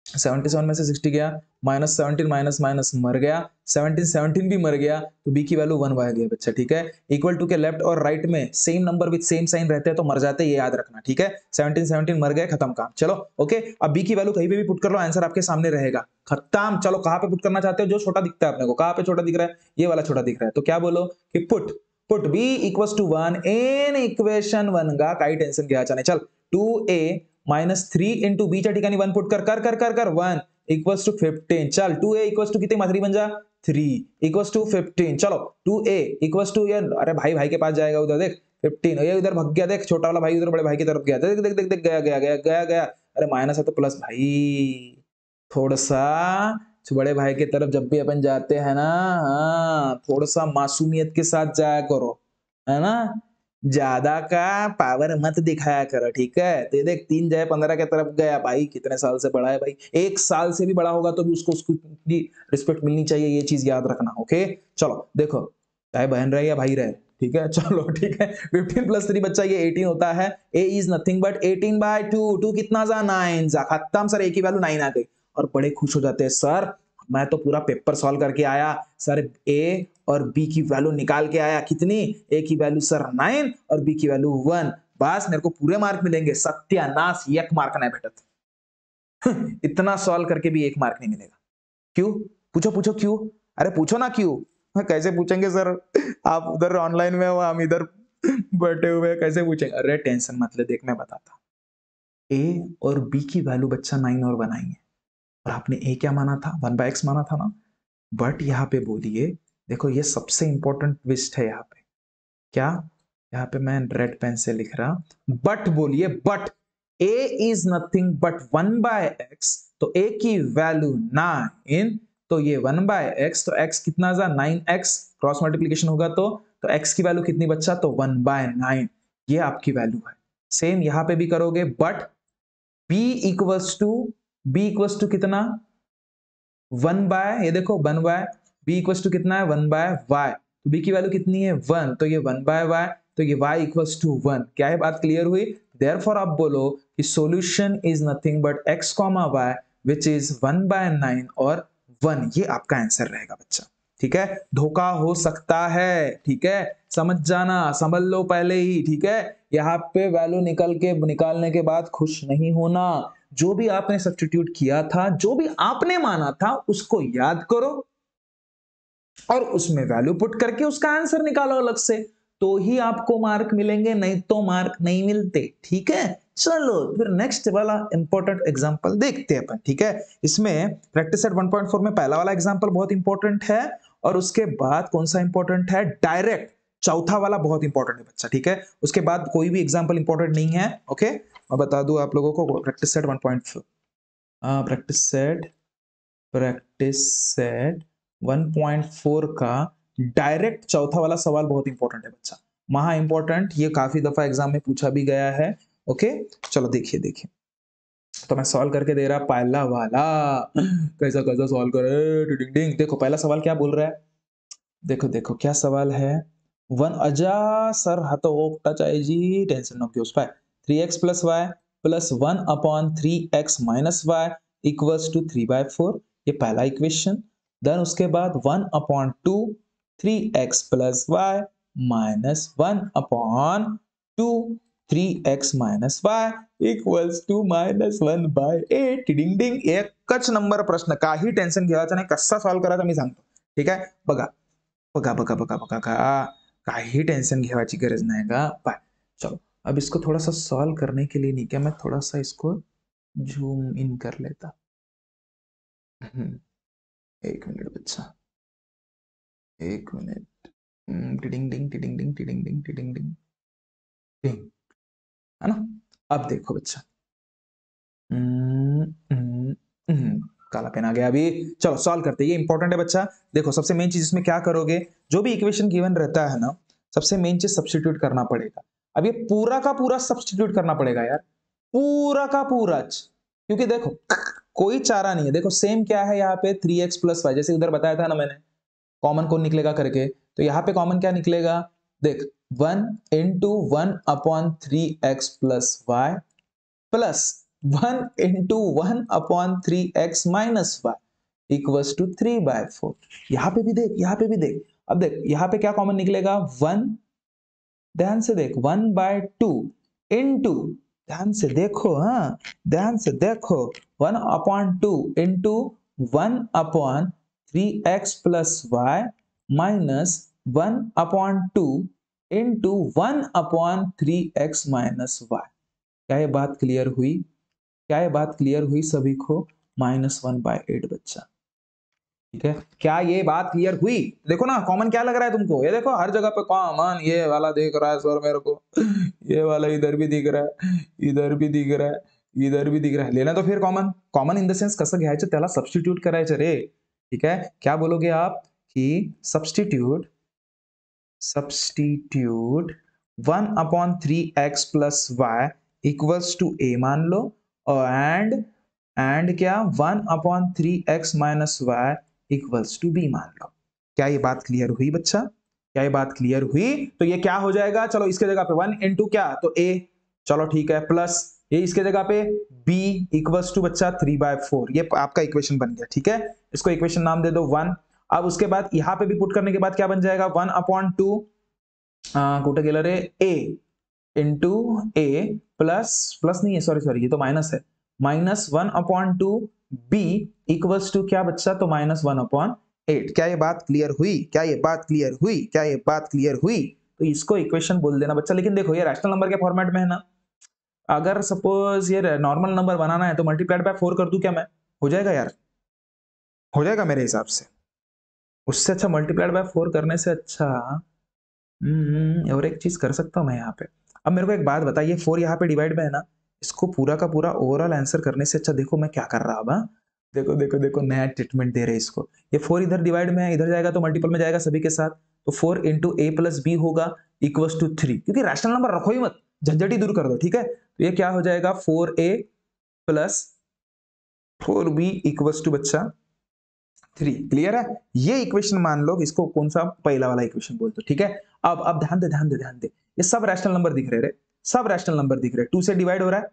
77 में से 60 गया, माइनस 17 माइनस माइनस मर गया, 17 17 भी मर गया, तो बी की वैल्यू 1 आ गया बच्चा, ठीक है। इक्वल टू के लेफ्ट और राइट में same number with same sign रहते हैं तो मर जाते हैं, ये याद रखना, ठीक है। 17 17 मर गए, खत्म काम, चलो ओके। अब बी की वैल्यू कहीं पे भी पुट कर लो, आंसर आपके सामने रहेगा, खत्म। चलो कहां पे पुट करना चाहते हो, जो छोटा दिखता है अपने को, कहां पे छोटा दिख रहा है, ये वाला छोटा दिख रहा है, तो क्या बोलो कि put put b equals to 1 in equation 1 का काही टेंशन घ्यायचं नाही, चल 2a माइनस 3 इंटू बी च्या ठिकाणी 1 पुट कर कर कर कर कर 1 इक्वल्स टू 15, चल 2a इक्वल्स टू कितने मात्री बन जा 3 इक्वल्स टू 15, चलो 2a इक्वल्स टू, ये अरे भाई भाई के पास जाएगा उधर, देख 15, ये उधर भाग गया, देख छोटा वाला भाई उधर बड़े भाई की तरफ गया, देख देख देख देख गया गया गया गया गया, अरे माइनस है तो प्लस भाई, थोड़ा सा बड़े भाई की तरफ जब भी अपन जाते हैं ना, हाँ थोड़ा सा मासूमियत के साथ जाया करो, है ना, ज्यादा का पावर मत दिखाया करो, ठीक है। तो देख 3 जाए 15 की तरफ गया भाई, कितने साल से बड़ा है भाई, 1 साल से भी बड़ा होगा तो भी उसको उसकी रिस्पेक्ट मिलनी चाहिए, ये चीज याद रखना, ओके। चलो देखो, चाहे बहन रहे या भाई रहे, ठीक है, चलो ठीक है। 15 प्लस 3 बच्चा ये 18 होता है, a इज नथिंग बट 18/2, 2 कितना जा 9 जा, खत्म सर, a की वैल्यू 9 आ गई, और बड़े खुश हो जाते हैं, सर मैं तो पूरा पेपर सॉल्व करके आया सर, ए और बी की वैल्यू निकाल के आया, कितनी, ए की वैल्यू सर 9 और बी की वैल्यू 1, बस मेरे को पूरे मार्क मिलेंगे, सत्यानाश, 1 मार्क नहीं भेटत। इतना सॉल्व करके भी 1 मार्क नहीं मिलेगा, क्यों, पूछो पूछो क्यों, अरे पूछो ना क्यों, कैसे पूछेंगे सर, आप उधर ऑनलाइन में हो, हम इधर बैठे हुए, कैसे पूछेंगे, अरे टेंशन मत ले, देख मैं बताता, ए और बी की वैल्यू बच्चा 9 और 1 आई है, और आपने ए क्या माना था, 1/x माना था ना, बट यहाँ पे बोलिए, देखो ये सबसे इंपॉर्टेंट ट्विस्ट है यहाँ पे, क्या, यहाँ पे मैं रेड पेन से लिख रहा, बट बोलिए but a is nothing but 1/x, तो a की वैल्यू 9, तो ये 1/x, तो x कितना जा 9x, क्रॉस मल्टीप्लीकेशन होगा तो x की वैल्यू कितनी बच्चा, तो 1/9, ये आपकी वैल्यू है। सेम यहाँ पे भी करोगे, बट b इक्वल्स टू कितना, 1/, ये देखो 1/, b इक्वल्स टू कितना है 1/y, तो b की वैल्यू कितनी है 1, तो ये 1/y, तो ये y इक्वल्स टू 1। क्या है बात क्लियर हुई? देयरफॉर आप बोलो कि solution is nothing but x, y which is 1/9 और 1, ये आपका आंसर रहेगा बच्चा। ठीक है, धोखा हो सकता है, ठीक है, समझ जाना, समझ लो पहले ही, ठीक है। यहाँ पे वैल्यू निकालने के बाद खुश नहीं होना, जो भी आपने सब्स्टिट्यूट किया था, जो भी आपने माना था, उसको याद करो और उसमें वैल्यू पुट करके उसका आंसर निकालो अलग से, तो ही आपको मार्क मिलेंगे, नहीं तो मार्क नहीं मिलते। ठीक है, चलो फिर नेक्स्ट वाला इंपॉर्टेंट एग्जांपल देखते हैं अपन। ठीक है, इसमें प्रैक्टिस सेट 1.4 में पहला वाला एग्जांपल बहुत इंपॉर्टेंट है, और उसके बाद कौन सा इंपॉर्टेंट है, डायरेक्ट चौथा वाला बहुत इंपॉर्टेंट है बच्चा। ठीक है, उसके बाद कोई भी एग्जांपल इंपॉर्टेंट नहीं है। ओके, मैं बता दूं आप लोगों को, प्रैक्टिस सेट 1.4, प्रैक्टिस सेट 1.4 का डायरेक्ट चौथा वाला सवाल बहुत इंपॉर्टेंट है बच्चा, महा इंपॉर्टेंट, ये काफी दफा एग्जाम में पूछा भी गया है। ओके, चलो देखिए देखिए, तो मैं सॉल्व करके दे रहा पहला वाला, कैसा कैसा सॉल्व करे, डिंग डिंग। देखो पहला सवाल क्या बोल रहा है, देखो देखो क्या सवाल है, वन अजा सर हाथों ओकटा चाहिए जी, टेंशन नको उस पर 3x plus y plus 1/3x minus y equals to 3/4, ये पहला इक्वेशन। देन उसके बाद 1/2 3x plus y minus 1/2 3x minus y equals to -1/8, डिंग डिंग। एकच नंबर प्रश्न, काही टेन्शन घेवायचं नाही, कसा सॉल्व करायचा मी सांगतो। ठीक आहे, बघा बघा बघा बघा बघा का, काही टेंशन घेवायची गरज नाही का, बाय। चलो अब इसको थोड़ा सा सॉल्व करने के लिए नहीं क्या, मैं थोड़ा सा इसको जूम इन कर लेता। एक मिनट बच्चा, एक मिनट, टिडिंग डिंग टिडिंग डिंग टिडिंग डिंग टिडिंग डिंग डिंग, है ना। अब देखो बच्चा, काला पेन आ गया अभी, चलो सॉल्व करते हैं, ये इंपॉर्टेंट है बच्चा। देखो सबसे मेन चीज इसमें क्या करोगे, जो भी इक्वेशन गिवन रहता है ना, सबसे मेन चीज सब्स्टिट्यूट करना पड़ेगा। अब ये पूरा का पूरा सब्स्टिट्यूट करना पड़ेगा यार, पूरा का पूरा, क्योंकि देखो कोई चारा नहीं है। देखो सेम क्या है यहाँ पे 3x प्लस वाई, जैसे उधर बताया था ना मैंने, कॉमन कौन निकलेगा करके, तो यहाँ पे कॉमन क्या निकलेगा, देख 1 into 1/3x plus y plus 1 into 1/3x minus y equals to 3/4। यहाँ पे भी देख, यहाँ पे भी देख, अब देख यहाँ पे क्या कॉमन निकलेगा, 1, ध्यान से देख 1/2 इंटू, ध्यान से देखो, हाँ ध्यान से देखो, 1/2 into 1/3x plus y minus 1/2 into 1/3x minus y. क्या ये बात क्लियर हुई, क्या ये बात क्लियर हुई सभी को, -1/8 बच्चा। ठीक है, क्या ये बात क्लियर हुई? देखो ना कॉमन क्या लग रहा है तुमको, ये देखो हर जगह पे कॉमन ये वाला दिख रहा है सर मेरे को, ये वाला इधर भी दिख रहा है, इधर भी दिख रहा है, इधर भी दिख रहा है, लेना तो फिर common, common in the sense कसं घ्यायचं त्याला सब्स्टिट्यूट करायचं रे। ठीक है, क्या बोलोगे आप कि substitute, substitute 1/3x plus y equals to a मान लो, और एंड क्या 1/3x minus y equals to b मान लो। क्या ये बात क्लियर हुई बच्चा, क्या ये बात क्लियर हुई? तो ये क्या हो जाएगा, चलो इसके जगह पे 1 इंटू क्या, तो a, चलो ठीक है, प्लस ये इसके जगह पे b इक्वल्स टू बच्चा 3/4, ये आपका इक्वेशन बन गया। ठीक है, इसको इक्वेशन नाम दे दो 1। अब उसके बाद यहाँ पे भी पुट करने के बाद क्या बन जाएगा, 1/2 कुठे गेलं रे, a into a plus, plus नहीं है सॉरी सॉरी, ये तो माइनस है, -1/2 b इक्वल्स टू क्या बच्चा, तो -1/8। क्या ये बात क्लियर हुई, क्या ये बात क्लियर हुई, क्या ये बात क्लियर हुई? तो इसको इक्वेशन बोल देना बच्चा। लेकिन देखो ये रैशनल नंबर के फॉर्मेट में है ना, अगर सपोज ये नॉर्मल नंबर बनाना है तो मल्टीप्लाइड बाय 4 कर दूं क्या मैं, हो जाएगा यार, हो जाएगा मेरे हिसाब से। उससे अच्छा मल्टीप्लाइड बाय 4 करने से अच्छा और एक चीज कर सकता हूँ मैं यहाँ पे। अब मेरे को एक बात बता, ये 4 यहाँ पे डिवाइड में है ना, इसको पूरा का पूरा ओवरऑल आंसर करने से अच्छा देखो मैं क्या कर रहा हूँ। हाँ? देखो देखो देखो, नया ट्रीटमेंट दे रहे हैं इसको। ये 4 इधर डिवाइड में है, इधर जाएगा तो मल्टीपल में जाएगा सभी के साथ, तो 4 इंटू ए प्लस बी होगा इक्वल्स टू 3, क्योंकि रैशनल नंबर रखो ही मत, झंझट ही दूर कर दो, ठीक है। तो ये क्या हो जाएगा, 4a plus 4b equals to बच्चा 3। क्लियर है? ये इक्वेशन मान लो, इसको कौन सा पहला वाला इक्वेशन बोलते हो, ठीक है। अब ध्यान दे ध्यान दे ध्यान दे, ये सब रैशनल नंबर दिख रहे रे, सब रैशनल नंबर दिख रहे, 2 से डिवाइड हो रहा है।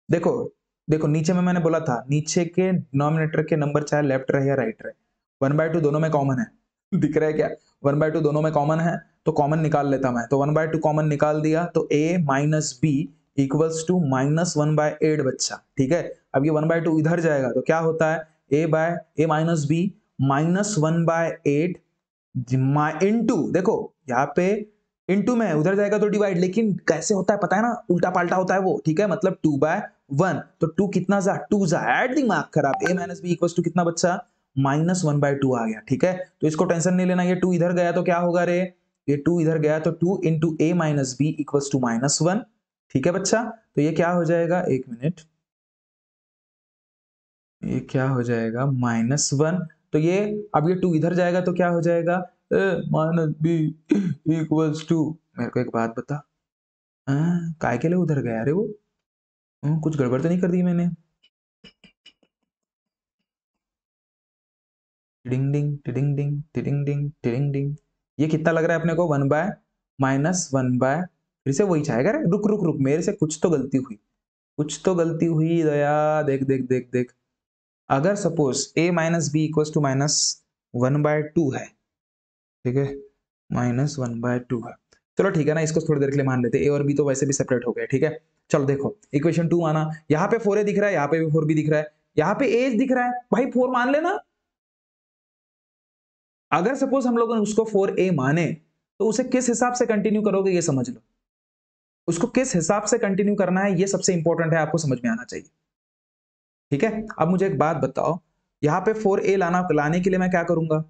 देखो देखो, नीचे में मैंने बोला था, नीचे के डिनोमिनेटर के नंबर चाहे लेफ्ट रहे या राइट रहे, 1/2 दोनों में कॉमन है। दिख रहा है क्या? 1/2 दोनों में कॉमन है, तो कॉमन निकाल लेता मैं, तो 1/2 कॉमन निकाल दिया, तो a minus b equals to -1/8 बच्चा, ठीक है। अब ये 1/2 इधर जाएगा तो क्या होता है, a माइनस बी -1/8 इंटू, देखो यहाँ पे इंटू में उधर जाएगा तो डिवाइड, लेकिन कैसे होता है पता है ना, उल्टा पाल्टा होता है वो, ठीक है। मतलब 2/1, तो 2 कितना जा, 2 जा, ऐड दिमाग खराब, a minus b equal to कितना बच्चा, -1/2 आ गया, ठीक है। तो इसको टेंशन नहीं लेना, ये 2 इधर गया तो क्या होगा रे, ये 2 इधर गया तो 2 into a minus b equal to -1, ठीक है बच्चा। तो ये क्या हो जाएगा, एक मिनट, ये क्या हो जाएगा, -1। तो ये, अब ये 2 इधर जाएगा तो क्या हो जाएगा, माइनस बी इक्वल्स टू, मेरे को एक बात बता, काय के लिए उधर गया रे वो, कुछ गड़बड़ तो नहीं कर दी मैंने। टिडिंग डिंग टिडिंग डिंग टिडिंग डिंग टिडिंग डिंग, ये कितना लग रहा है अपने को, 1/-1/, फिर से वही चाहेगा रे, रुक रुक रुक, मेरे से कुछ तो गलती हुई, कुछ तो गलती हुई दया, देख देख देख देख। अगर suppose a minus b equal to -1/2 है, ठीक है, -1/2 है, चलो ठीक है ना, इसको थोड़ी देर के लिए मान लेते, ए और बी तो वैसे भी सेपरेट हो गए, ठीक है। चलो देखो इक्वेशन 2 माना, यहाँ पे 4a दिख रहा है, यहाँ पे भी 4b दिख रहा है, यहाँ पे a दिख रहा है, भाई 4 मान लेना। अगर सपोज हम लोग उसको 4a माने, तो उसे किस हिसाब से कंटिन्यू करोगे ये समझ लो, उसको किस हिसाब से कंटिन्यू करना है ये सबसे इंपॉर्टेंट है, आपको समझ में आना चाहिए, ठीक है। अब मुझे एक बात बताओ, यहाँ पे 4a लाने के लिए मैं क्या करूंगा,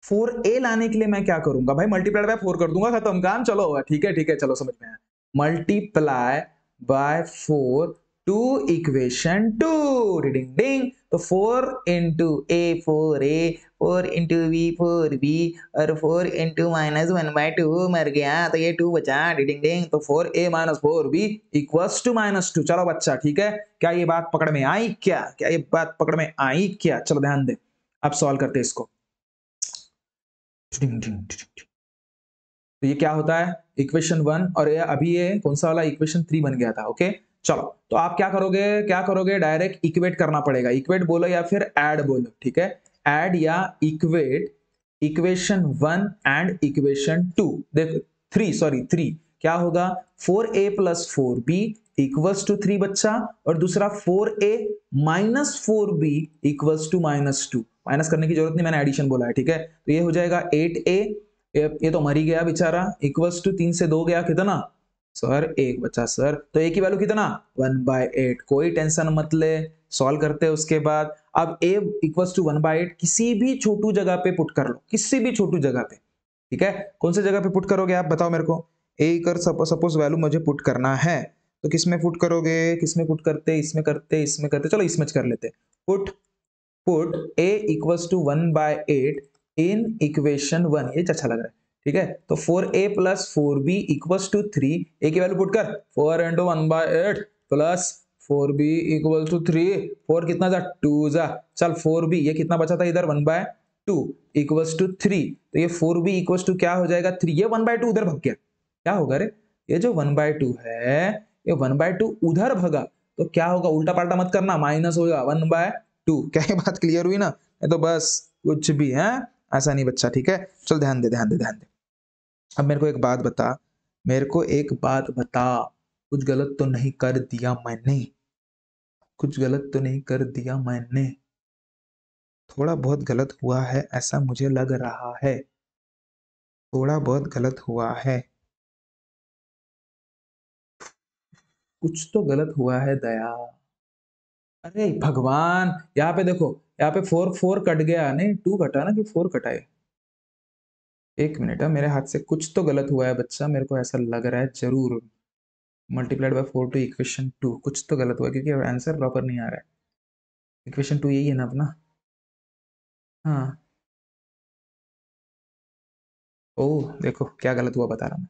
4a लाने के लिए मैं क्या करूंगा भाई, मल्टीप्लाइड बाय 4 कर दूंगा, खत्म काम, चलो ठीक है, चलो समझ में आया। मल्टीप्लाई बाय 4 टू इक्वेशन 2, डिडिंग डिंग, तो 4 इंटू ए 4a, 4 इंटू बी 4b, और 4 इंटू -1/2 मर गया, तो ये 2 बचा, डिडिंग डिंग, तो 4a minus 4b equals to -2। चलो बच्चा ठीक है, क्या ये बात पकड़ में आई क्या, क्या ये बात पकड़ में आई क्या, चलो ध्यान दे, अब सॉल्व करते इसको। तो ये क्या होता है, इक्वेशन 1, और ये अभी ये कौन सा वाला, इक्वेशन 3 बन गया था, ओके। चलो तो आप क्या करोगे, डायरेक्ट इक्वेट करना पड़ेगा, इक्वेट बोलो या फिर ऐड बोलो, ठीक है। ऐड या इक्वेट इक्वेशन 1 एंड इक्वेशन 2, देखो 3, सॉरी 3, क्या होगा, 4a plus 4b equals to 3 बच्चा, और दूसरा 4a minus 4b equals to -2, minus करने की जरूरत नहीं, मैंने एडिशन बोला है, ठीक है। तो ये हो जाएगा 8a, ये तो मर ही गया बेचारा, इक्वल्स टू 3 से 2 गया कितना, सर 1 बचा सर, तो a की वैल्यू कितना, 1/8, कोई टेंशन मत ले, सॉल्व करते हैं उसके बाद। अब a इक्वल्स टू 1/8 किसी भी छोटू जगह पे पुट कर लो, किसी भी छोटू जगह पे, ठीक है। कौन से जगह पे पुट करोगे आप बताओ मेरे को, a कर सपोज वैल्यू मुझे पुट करना है, तो किसमें पुट करोगे, किसमें पुट करते, इसमें करते, इसमें करते, चलो इसमें कर लेते, put put a equals to 1/8 in equation 1, ये अच्छा लग रहा है, ठीक है। तो 4a plus 4b equals to 3, a की वैल्यू पुट कर, 4 into 1/8 plus 4b equal to 3, 4 कितना जा, 2 जा, चल 4b, ये कितना बचा था इधर, 1/2 इक्वल्स टू 3, तो ये 4b इक्वल्स टू क्या हो जाएगा, 3, ये 1/2 उधर भग गया, क्या होगा रे, ये जो 1/2 है, ये 1/2 उधर भगा, तो क्या होगा, उल्टा पाल्टा मत करना, माइनस होगा 1/2, क्या ये बात क्लियर हुई ना, ये तो बस कुछ भी है, ऐसा नहीं बच्चा, ठीक है। चल ध्यान दे ध्यान दे ध्यान दे, अब मेरे को एक बात बता, मेरे को एक बात बता, कुछ गलत तो नहीं कर दिया मैंने, कुछ गलत तो नहीं कर दिया मैंने, थोड़ा बहुत गलत हुआ है ऐसा मुझे लग रहा है, थोड़ा बहुत गलत हुआ है, कुछ तो गलत हुआ है दया, अरे भगवान, यहाँ पे देखो, यहाँ पे 4 4 कट गया, नहीं 2 कटा ना, कि 4 कटा है, एक मिनट है, मेरे हाथ से कुछ तो गलत हुआ है बच्चा, मेरे को ऐसा लग रहा है जरूर। मल्टीप्लाइड बाय 4 टू इक्वेशन 2, कुछ तो गलत हुआ क्योंकि आंसर प्रॉपर नहीं आ रहा है। इक्वेशन 2 यही है ना अपना? हाँ। ओह देखो क्या गलत हुआ बता रहा मैं।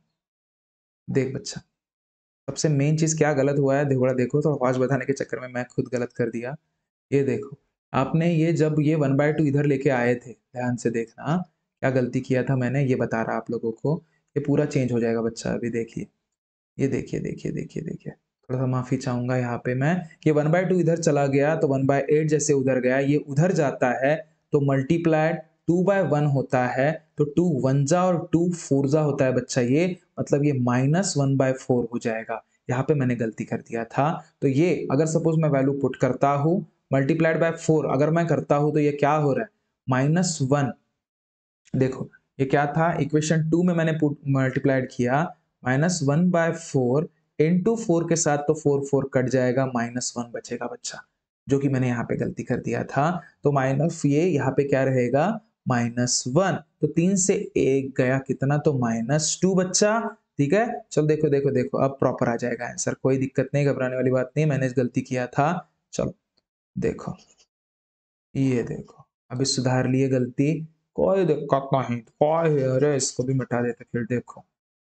देख बच्चा, सबसे मेन चीज क्या गलत हुआ है देखो, देखो तो आवाज बताने के चक्कर में मैं खुद गलत कर दिया। ये देखो, आपने ये जब ये 1/2 इधर लेके आए थे, ध्यान से देखना क्या गलती किया था मैंने, ये बता रहा आप लोगों को। ये पूरा चेंज हो जाएगा बच्चा, अभी देखिए। ये देखिए देखिए देखिए देखिए, थोड़ा सा माफी चाहूंगा यहाँ पे मैं। ये 1/2 इधर चला गया तो 1/8 जैसे उधर गया, ये उधर जाता है तो मल्टीप्लाइड 2/1 होता है। तो 2 वन जा और 2 फोर जा होता है बच्चा, ये मतलब ये -1/4 हो जाएगा। यहाँ पे मैंने गलती कर दिया था। तो ये अगर सपोज मैं वैल्यू पुट करता हूँ, मल्टीप्लाइड बाय 4 अगर मैं करता हूँ तो ये क्या हो रहा है, -1। देखो ये क्या था, इक्वेशन 2 में मैंने पुट मल्टीप्लाइड किया, -1/4 इंटू 4 के साथ तो 4 4 कट जाएगा, -1 बचेगा बच्चा, जो कि मैंने यहाँ पे गलती कर दिया था। तो माइनस ये यहाँ पे क्या रहेगा, -1। तो 3 से 1 गया कितना, तो -2 बच्चा। ठीक है, चलो देखो देखो देखो, अब प्रॉपर आ जाएगा आंसर, कोई दिक्कत नहीं, घबराने वाली बात नहीं, मैंने गलती किया था। चलो देखो, ये देखो अभी सुधार लिए गलती, कोई दिक्कत नहीं, कोई, अरे इसको भी मिटा देते फिर, देखो।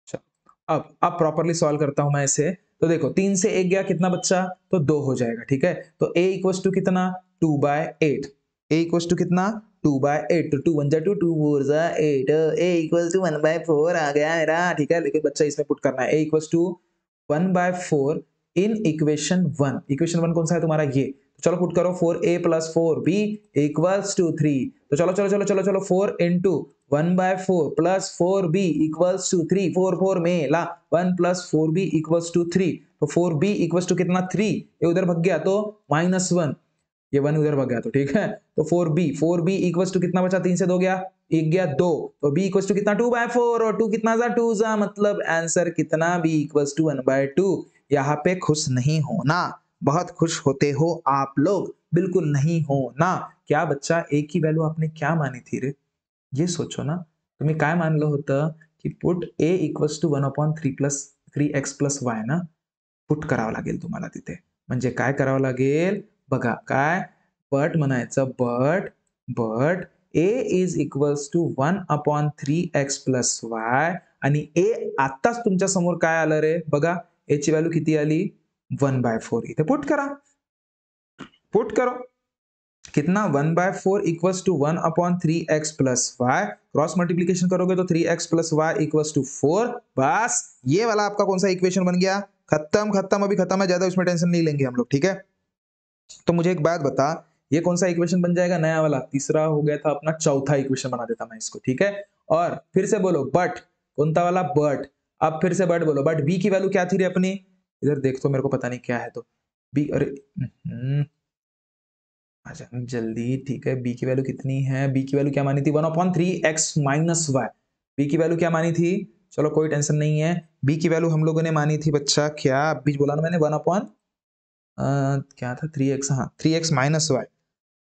चलो अब प्रॉपरली सॉल्व करता हूं मैं इसे। तो देखो 3 से 1 गया कितना बच्चा, तो 2 हो जाएगा। ठीक है, तो a इक्वल्स टू कितना, 2/8। a इक्वल्स टू कितना, 2/8। तो 2 1 जा 2, 2 4 जा 8, a इक्वल्स टू 1/4 आ गया मेरा। ठीक है, लेकिन बच्चा इसमें पुट करना है a equals to 1/4 in equation 1। Equation 1 कौन सा है तुम्हारा, ये। तो चलो पुट करो, 4a plus 4b equals to 3। तो चलो चलो चलो चलो चलो, 4 into 1/4 plus 4b equals to 3, 4 4 में ला, 1 प्लस 4b इक्वल्स टू 3। तो 4b इक्वल्स टू कितना, 3, ये उधर भग गया तो -1, ये 1 उधर भग गया तो ठीक है। तो 4b इक्वल्स टू कितना बचा, 3 से 2 गया, 1 गया 2, तो b इक्वल्स टू कितना, 2/4, और 2 कितना जा, 2 जा, मतलब आंसर कितना, b इक्वल्स टू 1/2। यहाँ पे खुश नहीं होना, बहुत खुश होते हो आप लोग, बिल्कुल नहीं होना। क्या बच्चा, एक ही वैल्यू आपने क्या मानी थी रे, ये सोचो ना। तुम्ही काय मानलं होतं की put a equals to 1/3 plus 3x plus Y ना, पुट करावं लागेल तुम्हाला तिथे। म्हणजे काय करावं लागेल बघा, काय बट म्हणायचं, but a is equals to 1/3x plus Y, आणि a आत्ताच तुमच्या समोर काय आलं रे बघा, a ची व्हॅल्यू किती आली, 1/4। इथे पुट करा, पुट करो कितना, 1/4 equals to 1/3x plus y, cross multiplication करोगे तो 3x plus y equals to 4। बस ये वाला आपका कौन सा इक्वेशन बन गया, खत्म खत्म, अभी खत्म है, ज्यादा उसमें टेंशन नहीं लेंगे हम लोग। ठीक है, तो मुझे एक बात बता, ये कौन सा इक्वेशन बन जाएगा, नया वाला, तीसरा हो गया था अपना, चौथा इक्वेशन बना देता मैं इसको। ठीक है, और फिर से बोलो बट, कौन सा वाला, बट। अब फिर से बट बोलो, बट बी की वैल्यू क्या थी रे अपनी, इधर देख तो मेरे को पता नहीं क्या है, तो बी, अरे अच्छा जल्दी, ठीक है, b की वैल्यू कितनी है, b की वैल्यू क्या मानी थी, 1/3x माइनस वाई, b की वैल्यू क्या मानी थी, चलो कोई टेंशन नहीं है। b की वैल्यू हम लोगों ने मानी थी बच्चा, क्या बीच बोला ना मैंने, 1 क्या था, 3x, हाँ 3x minus Y,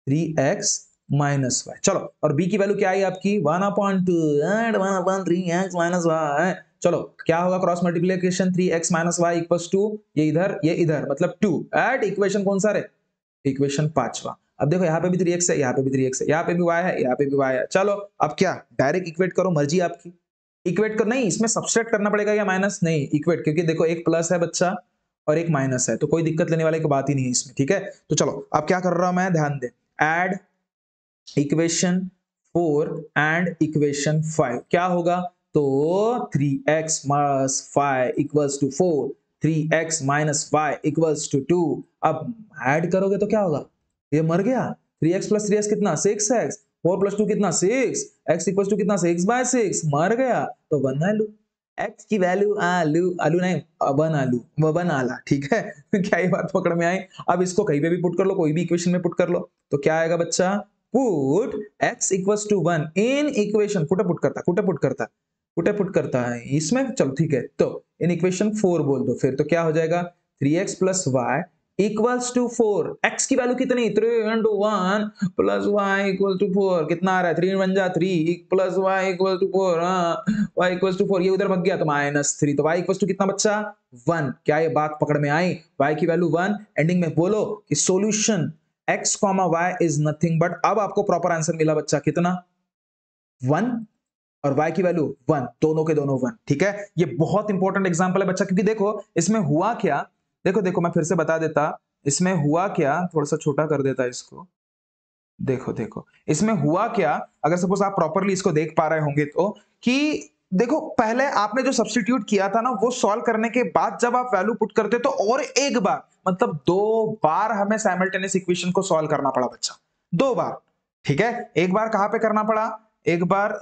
3x minus Y. चलो, और b की वैल्यू क्या आई आपकी, 1/2 एंड 1/3x माइनस वाई। चलो क्या होगा, cross multiplication 3x minus y equals to, ये इधर मतलब 2 एट इक्वेशन कौन सा रे, इक्वेशन 5वां। अब देखो यहाँ पे भी 3x है, यहाँ पे भी 3x है, यहाँ पे भी y है, यहाँ पे भी y है। चलो अब क्या, डायरेक्ट इक्वेट करो, मर्जी आपकी। इक्वेट कर, नहीं इसमें सब्सट्रैक्ट करना पड़ेगा या माइनस, नहीं इक्वेट, क्योंकि देखो एक प्लस है बच्चा और एक माइनस है, तो कोई दिक्कत लेने वाले की बात ही नहीं है इसमें। ठीक है, तो चलो अब क्या कर रहा हूं मैं, ध्यान दे, एड इक्वेशन 4 एंड इक्वेशन 5, क्या होगा, तो 3x minus 5 equals to 4, 3x minus 5 equals to 2। अब ऐड करोगे तो क्या होगा, ये मर गया, 3x प्लस 3x कितना, 6x, 4 प्लस 2 कितना, 6, x इक्वल्स टू कितना, 6/6, मर गया, तो बना लू, x की वैल्यू आलू, आलू नहीं अबन आलू, वबन आला। ठीक है क्या ये बात पकड़ में आई। अब इसको कहीं पे भी पुट कर लो, कोई भी इक्वेशन में पुट कर लो, तो क्या आएगा बच्चा, put x equals to 1 in equation, कुटे पुट करता है इसमें, चलो ठीक है, तो इन इक्वेशन 4 बोल दो फिर, तो क्या हो जाएगा, 3x plus y equals to 4, x की वैल्यू कितनी 3 into 1 plus y equal to 4, कितना आ रहा है 3 1 जा 3 plus y equal to 4, y equal to 4, ये उधर भाग गया तो -3, तो y इक्वल टू कितना बच्चा 1। क्या ये बात पकड़ में आई? y की वैल्यू 1, एंडिंग में बोलो कि solution x, y is nothing but, अब आपको प्रॉपर आंसर मिला बच्चा कितना 1, और y की वैल्यू 1, दोनों के दोनों 1। ठीक है, ये बहुत इंपॉर्टेंट एग्जांपल है बच्चा, क्योंकि देखो इसमें हुआ क्या, देखो देखो मैं फिर से बता देता, इसमें हुआ क्या, थोड़ा सा छोटा कर देता इसको। देखो देखो इसमें हुआ क्या, अगर सपोज आप प्रॉपरली इसको देख पा रहे होंगे तो, कि देखो पहले आपने जो सब्स्टिट्यूट किया था ना, वो सॉल्व करने के बाद जब आप वैल्यू पुट करते तो और एक बार, मतलब 2 बार हमें साइमल्टेनियस इक्वेशन को सॉल्व करना पड़ा बच्चा, 2 बार। ठीक है, एक बार कहां पे करना पड़ा, एक बार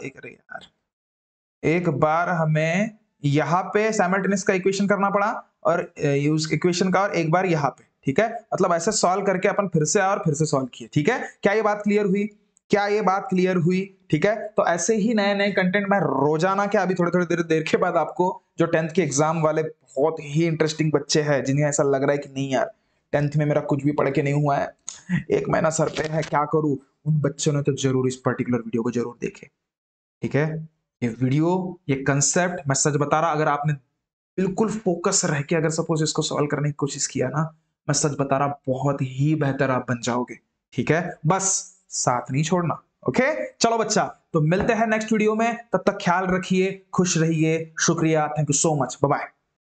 एक बार हमें यहाँ पे साइमल्टेनियस का इक्वेशन करना पड़ा, और उस इक्वेशन का, और एक बार यहाँ पे। ठीक है, मतलब ऐसे सॉल्व करके अपन फिर से और फिर से सॉल्व किए। ठीक है, क्या ये बात क्लियर हुई? क्या ये बात क्लियर हुई? ठीक है, तो ऐसे ही नए नए कंटेंट मैं रोजाना, क्या अभी थोड़े थोड़े देर के बाद आपको, जो 10th के एग्जाम वाले बहुत ही इंटरेस्टिंग बच्चे हैं, जिन्हें ऐसा लग रहा है कि नहीं यार 10th में मेरा कुछ भी पढ़ के नहीं हुआ है, 1 महीना सर पे है, क्या करूं, उन बच्चों ने तो जरूर इस पर्टिकुलर वीडियो को जरूर देखे। ठीक है, ये वीडियो, ये कंसेप्ट मैं सच बता रहा, अगर आपने बिल्कुल फोकस रह के अगर सपोज इसको सॉल्व करने की कोशिश किया ना, मैं सच बता रहा बहुत ही बेहतर आप बन जाओगे। ठीक है, बस साथ नहीं छोड़ना। ओके, चलो बच्चा, तो मिलते हैं नेक्स्ट वीडियो में, तब तक ख्याल रखिए, खुश रहिए, शुक्रिया, thank you so much, bye bye.